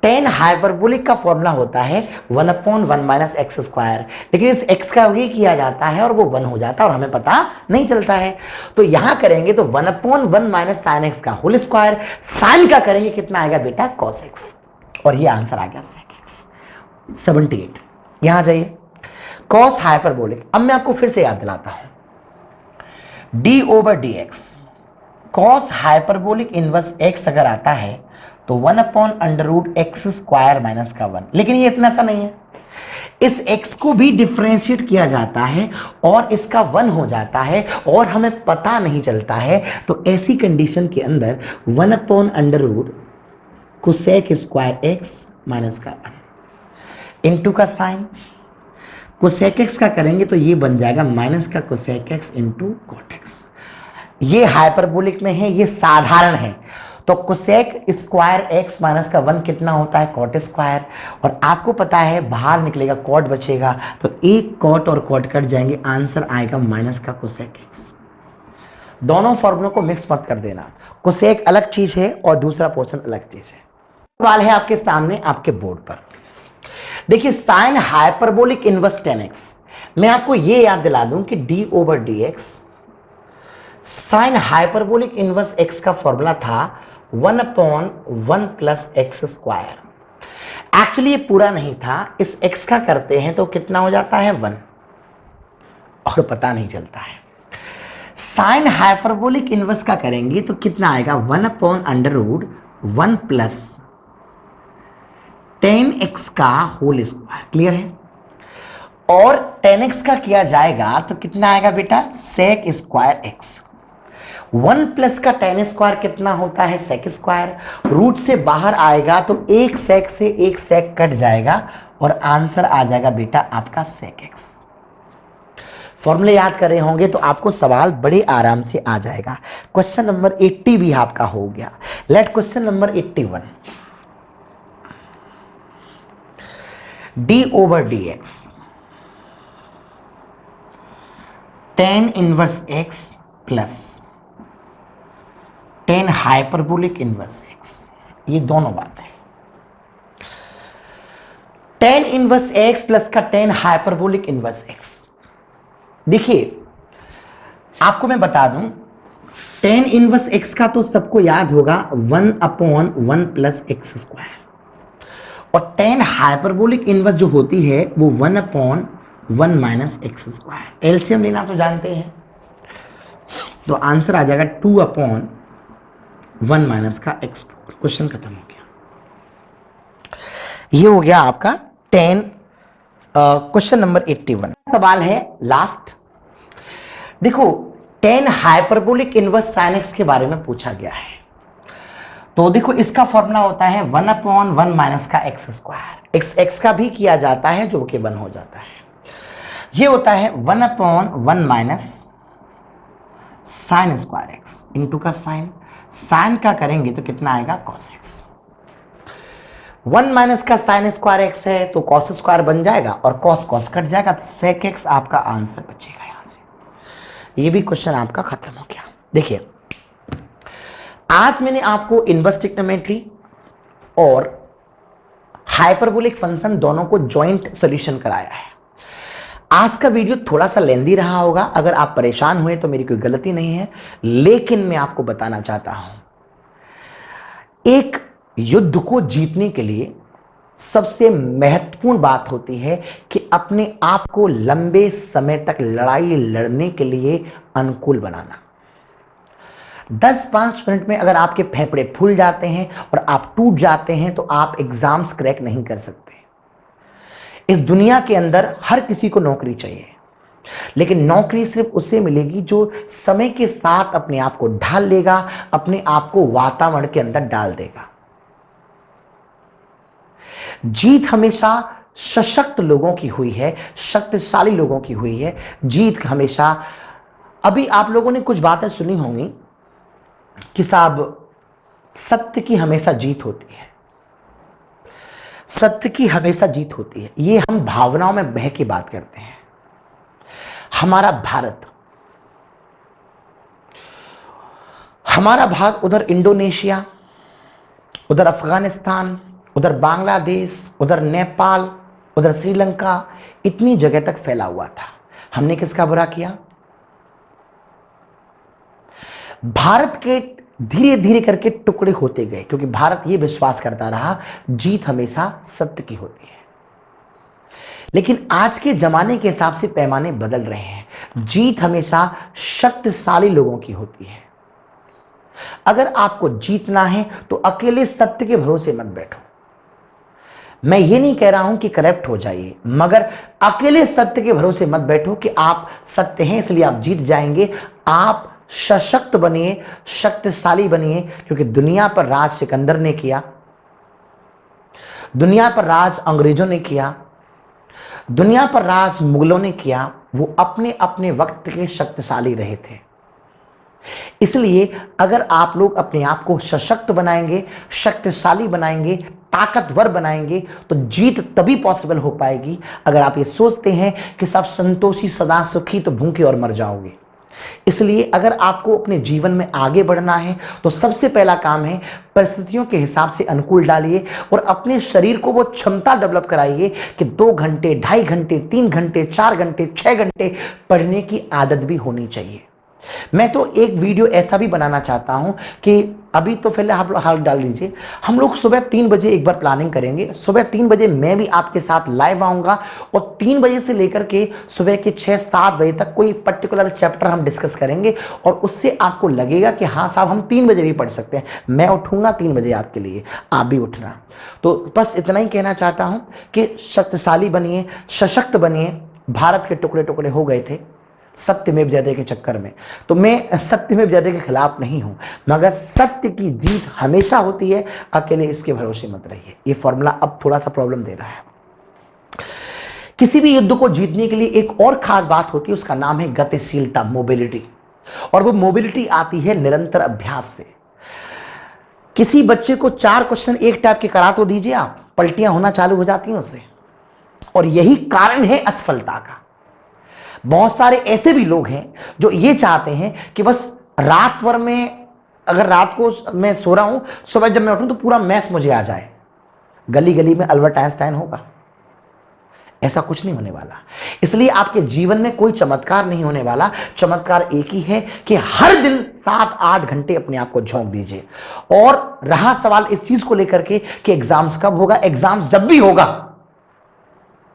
टेन हाइपरबोलिक का फॉर्मूला होता है 1 अपॉन 1 माइनस एक्स स्क्वायर, लेकिन इस x का ये किया जाता है और वो 1 हो जाता है और हमें पता नहीं चलता है। तो यहां करेंगे तो 1 अपॉन 1 माइनस साइन एक्स का होल स्क्वायर, साइन का करेंगे कितना आएगा बेटा cos x, और ये आंसर आ गया sec x। 78। यहां जाइए, cos हाइपरबोलिक। अब मैं आपको फिर से याद दिलाता हूं, d ओवर d x cos hyperbolic inverse x अगर आता है तो 1 upon under root x square minus का 1। लेकिन ये इतना सा नहीं है, इस x को भी डिफरेंशिएट किया जाता है और इसका 1 हो जाता है और हमें पता नहीं चलता है। तो ऐसी कंडीशन के अंदर 1 upon under root cosec square x minus का 1 इंटू का साइन कोसेक एक्स का करेंगे तो ये बन जाएगा माइनस का cosec x into cot x. ये हाइपरबोलिक में है, ये साधारण है। तो कोसेक स्क्वायर एक्स माइनस का 1 कितना होता है कॉट स्क्वायर, और आपको पता है बाहर निकलेगा कॉट बचेगा, तो एक कॉट और कॉट कट जाएंगे, आंसर आएगा माइनस का कोसेक एक्स। दोनों फॉर्मूलों को मिक्स मत कर देना, कोसेक अलग चीज है और दूसरा पोर्शन अलग चीज है। सवाल है आपके सामने आपके बोर्ड पर, देखिए साइन हाइपरबोलिक इनवर्स 10x। मैं आपको ये याद दिला दूं कि d ओवर d x sine hyperbolic inverse x का फॉर्मूला था 1 upon 1 plus x square. Actually ये पूरा नहीं था, इस x का करते हैं तो कितना हो जाता है 1 और पता नहीं चलता है। साइन हाइपरबोलिक इनवर्स का करेंगे तो कितना आएगा 1 upon under root 1 plus 10x का होल स्क्वायर। क्लियर है? और 10x का किया जाएगा तो कितना आएगा बेटा सेक स्क्वायर x। 1 प्लस का tan स्क्वायर कितना होता है? sec square. रूट से बाहर आएगा तो एक sec से एक sec कट जाएगा और आंसर आ जाएगा बेटा आपका sec x। फॉर्मूले याद कर रहे होंगे तो आपको सवाल बड़े आराम से आ जाएगा। क्वेश्चन नंबर 80 भी आपका हो गया। Let question number 81, d over dx tan inverse x plus tan hyperbolic inverse x, ये दोनों बातें। tan इनवर्स x प्लस का tan हाइपरबोलिक इनवर्स x, देखिए आपको मैं बता दूं, tan इनवर्स x का तो सबको याद होगा 1/1 प्लस एक्स स्क्वायर, और tan हाइपरबोलिक इनवर्स जो होती है वो 1/1 माइनस एक्स स्क्वायर। एलसीएम लेना तो जानते हैं, तो आंसर आ जाएगा 2/1 माइनस का एक्स। क्वेश्चन खत्म हो गया। ये हो गया आपका 10। क्वेश्चन नंबर 81 सवाल है लास्ट। देखो tan hyperbolic inverse sin x के बारे में पूछा गया है, तो देखो इसका फॉर्मूला होता है 1/1 माइनस का एक्स स्क्वायर। x का भी किया जाता है जो कि 1 हो जाता है। ये होता है 1/1 minus sine square x into का साइन का करेंगे तो कितना आएगा cos x। 1 माइनस का साइन स्क्वायर एक्स है तो cos स्क्वायर बन जाएगा और cos कट जाएगा तो sec x आपका आंसर बचेगा यहां से। ये भी क्वेश्चन आपका खत्म हो गया। देखिए आज मैंने आपको इनवर्स ट्रिग्नोमेट्री और हाइपरबोलिक फंक्शन दोनों को जॉइंट सॉल्यूशन कराया है। आज का वीडियो थोड़ा सा लेंदी रहा होगा, अगर आप परेशान हुए तो मेरी कोई गलती नहीं है, लेकिन मैं आपको बताना चाहता हूं, एक युद्ध को जीतने के लिए सबसे महत्वपूर्ण बात होती है कि अपने आप को लंबे समय तक लड़ाई लड़ने के लिए अनुकूल बनाना। 10-5 मिनट में अगर आपके फेफड़े फूल जाते हैं और आप टूट जाते हैं तो आप एग्जाम्स क्रैक नहीं कर सकते। इस दुनिया के अंदर हर किसी को नौकरी चाहिए, लेकिन नौकरी सिर्फ उसे मिलेगी जो समय के साथ अपने आप को ढाल लेगा, अपने आप को वातावरण के अंदर डाल देगा। जीत हमेशा सशक्त लोगों की हुई है, शक्तिशाली लोगों की हुई है। जीत हमेशा, अभी आप लोगों ने कुछ बातें सुनी होंगी कि साहब सत्य की हमेशा जीत होती है, सत्य की हमेशा जीत होती है। ये हम भावनाओं में बह के बात करते हैं। हमारा भारत उधर इंडोनेशिया, उधर अफगानिस्तान, उधर बांग्लादेश, उधर नेपाल, उधर श्रीलंका, इतनी जगह तक फैला हुआ था। हमने किसका बुरा किया? भारत के धीरे धीरे करके टुकड़े होते गए, क्योंकि भारत यह विश्वास करता रहा जीत हमेशा सत्य की होती है। लेकिन आज के जमाने के हिसाब से पैमाने बदल रहे हैं। जीत हमेशा शक्तिशाली लोगों की होती है। अगर आपको जीतना है तो अकेले सत्य के भरोसे मत बैठो। मैं ये नहीं कह रहा हूं कि करप्ट हो जाइए, मगर अकेले सत्य के भरोसे मत बैठो कि आप सत्य हैं इसलिए आप जीत जाएंगे। आप सशक्त बनिए, शक्तिशाली बनिए, क्योंकि दुनिया पर राज सिकंदर ने किया, दुनिया पर राज अंग्रेजों ने किया, दुनिया पर राज मुगलों ने किया। वो अपने अपने वक्त के शक्तिशाली रहे थे। इसलिए अगर आप लोग अपने आप को सशक्त बनाएंगे, शक्तिशाली बनाएंगे, ताकतवर बनाएंगे तो जीत तभी पॉसिबल हो पाएगी। अगर आप ये सोचते हैं कि सब संतोषी सदा सुखी तो भूखे और मर जाओगे। इसलिए अगर आपको अपने जीवन में आगे बढ़ना है तो सबसे पहला काम है परिस्थितियों के हिसाब से अनुकूल डालिए और अपने शरीर को वो क्षमता डेवलप कराइए कि 2 घंटे, 2.5 घंटे, 3 घंटे, 4 घंटे, 6 घंटे पढ़ने की आदत भी होनी चाहिए। मैं तो एक वीडियो ऐसा भी बनाना चाहता हूं कि अभी तो पहले आप हाल डाल दीजिए, हम लोग सुबह 3 बजे एक बार प्लानिंग करेंगे। सुबह 3 बजे मैं भी आपके साथ लाइव आऊंगा और 3 बजे से लेकर के सुबह के 6-7 बजे तक कोई पर्टिकुलर चैप्टर हम डिस्कस करेंगे और उससे आपको लगेगा कि हाँ साहब हम 3 बजे भी पढ़ सकते हैं। मैं उठूंगा 3 बजे आपके लिए, आप भी उठना। तो बस इतना ही कहना चाहता हूं कि शक्तिशाली बनिए, सशक्त बनिए। भारत के टुकड़े टुकड़े हो गए थे, सत्यमेव जयते के चक्कर में। तो मैं सत्यमेव जयते के खिलाफ नहीं हूं, मगर सत्य की जीत हमेशा होती है, अकेले इसके भरोसे मत रहिए। ये फॉर्मूला अब थोड़ा सा प्रॉब्लम दे रहा है। किसी भी युद्ध को जीतने के लिए एक और खास बात होती है, उसका नाम है गतिशीलता, मोबिलिटी। और वो मोबिलिटी आती है निरंतर अभ्यास से। किसी बच्चे को 4 क्वेश्चन एक टाइप के करा तो दीजिए आप, पलटियां होना चालू हो जाती हैं उससे, और यही कारण है असफलता का। बहुत सारे ऐसे भी लोग हैं जो ये चाहते हैं कि बस रात भर में, अगर रात को मैं सो रहा हूं, सुबह जब मैं उठूं तो पूरा मैथ्स मुझे आ जाए। गली गली में अल्बर्ट आइंस्टाइन होगा? ऐसा कुछ नहीं होने वाला। इसलिए आपके जीवन में कोई चमत्कार नहीं होने वाला। चमत्कार एक ही है कि हर दिन 7-8 घंटे अपने आप को झोंक दीजिए। और रहा सवाल इस चीज को लेकर के कि एग्जाम्स कब होगा, एग्जाम्स जब भी होगा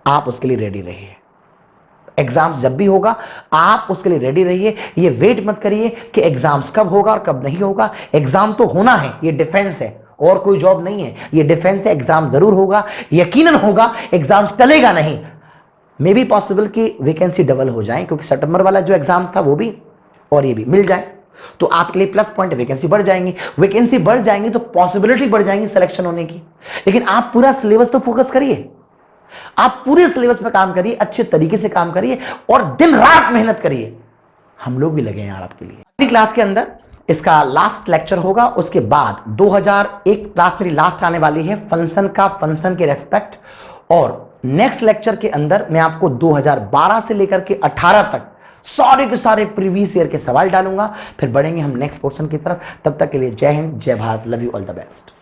आप उसके लिए रेडी रहिए। एग्जाम्स जब भी होगा आप उसके लिए रेडी रहिए। ये वेट मत करिए कि एग्जाम्स कब होगा और कब नहीं होगा। एग्जाम तो होना है, ये डिफेंस है और कोई जॉब नहीं है, ये डिफेंस है। एग्जाम जरूर होगा, यकीनन होगा, एग्जाम टलेगा नहीं। मे बी पॉसिबल कि वैकेंसी डबल हो जाए, क्योंकि सितंबर वाला जो एग्जाम्स था वो भी और ये भी मिल जाए तो आपके लिए प्लस पॉइंट, वैकेंसी बढ़ जाएंगी। वैकेंसी बढ़ जाएंगी तो पॉसिबिलिटी बढ़ जाएंगी सिलेक्शन होने की। लेकिन आप पूरा सिलेबस तो फोकस करिए, आप पूरे सिलेबस पे काम करिए, अच्छे तरीके से काम करिए और दिन रात मेहनत करिए। हम लोग भी लगे हैं यार आपके लिए। अगली क्लास के अंदर इसका लास्ट लेक्चर होगा। उसके बाद 2001 क्लास मेरी लास्ट आने वाली है, फंक्शन के रेस्पेक्ट। और नेक्स्ट लेक्चर के अंदर मैं आपको 2012 से लेकर के 18 तक सारे के सारे प्रीवियस ईयर के सवाल डालूंगा। फिर बढ़ेंगे हम नेक्स्ट पोर्शन की तरफ। तब तक के लिए जय हिंद, जय Bharat, love you, all the best.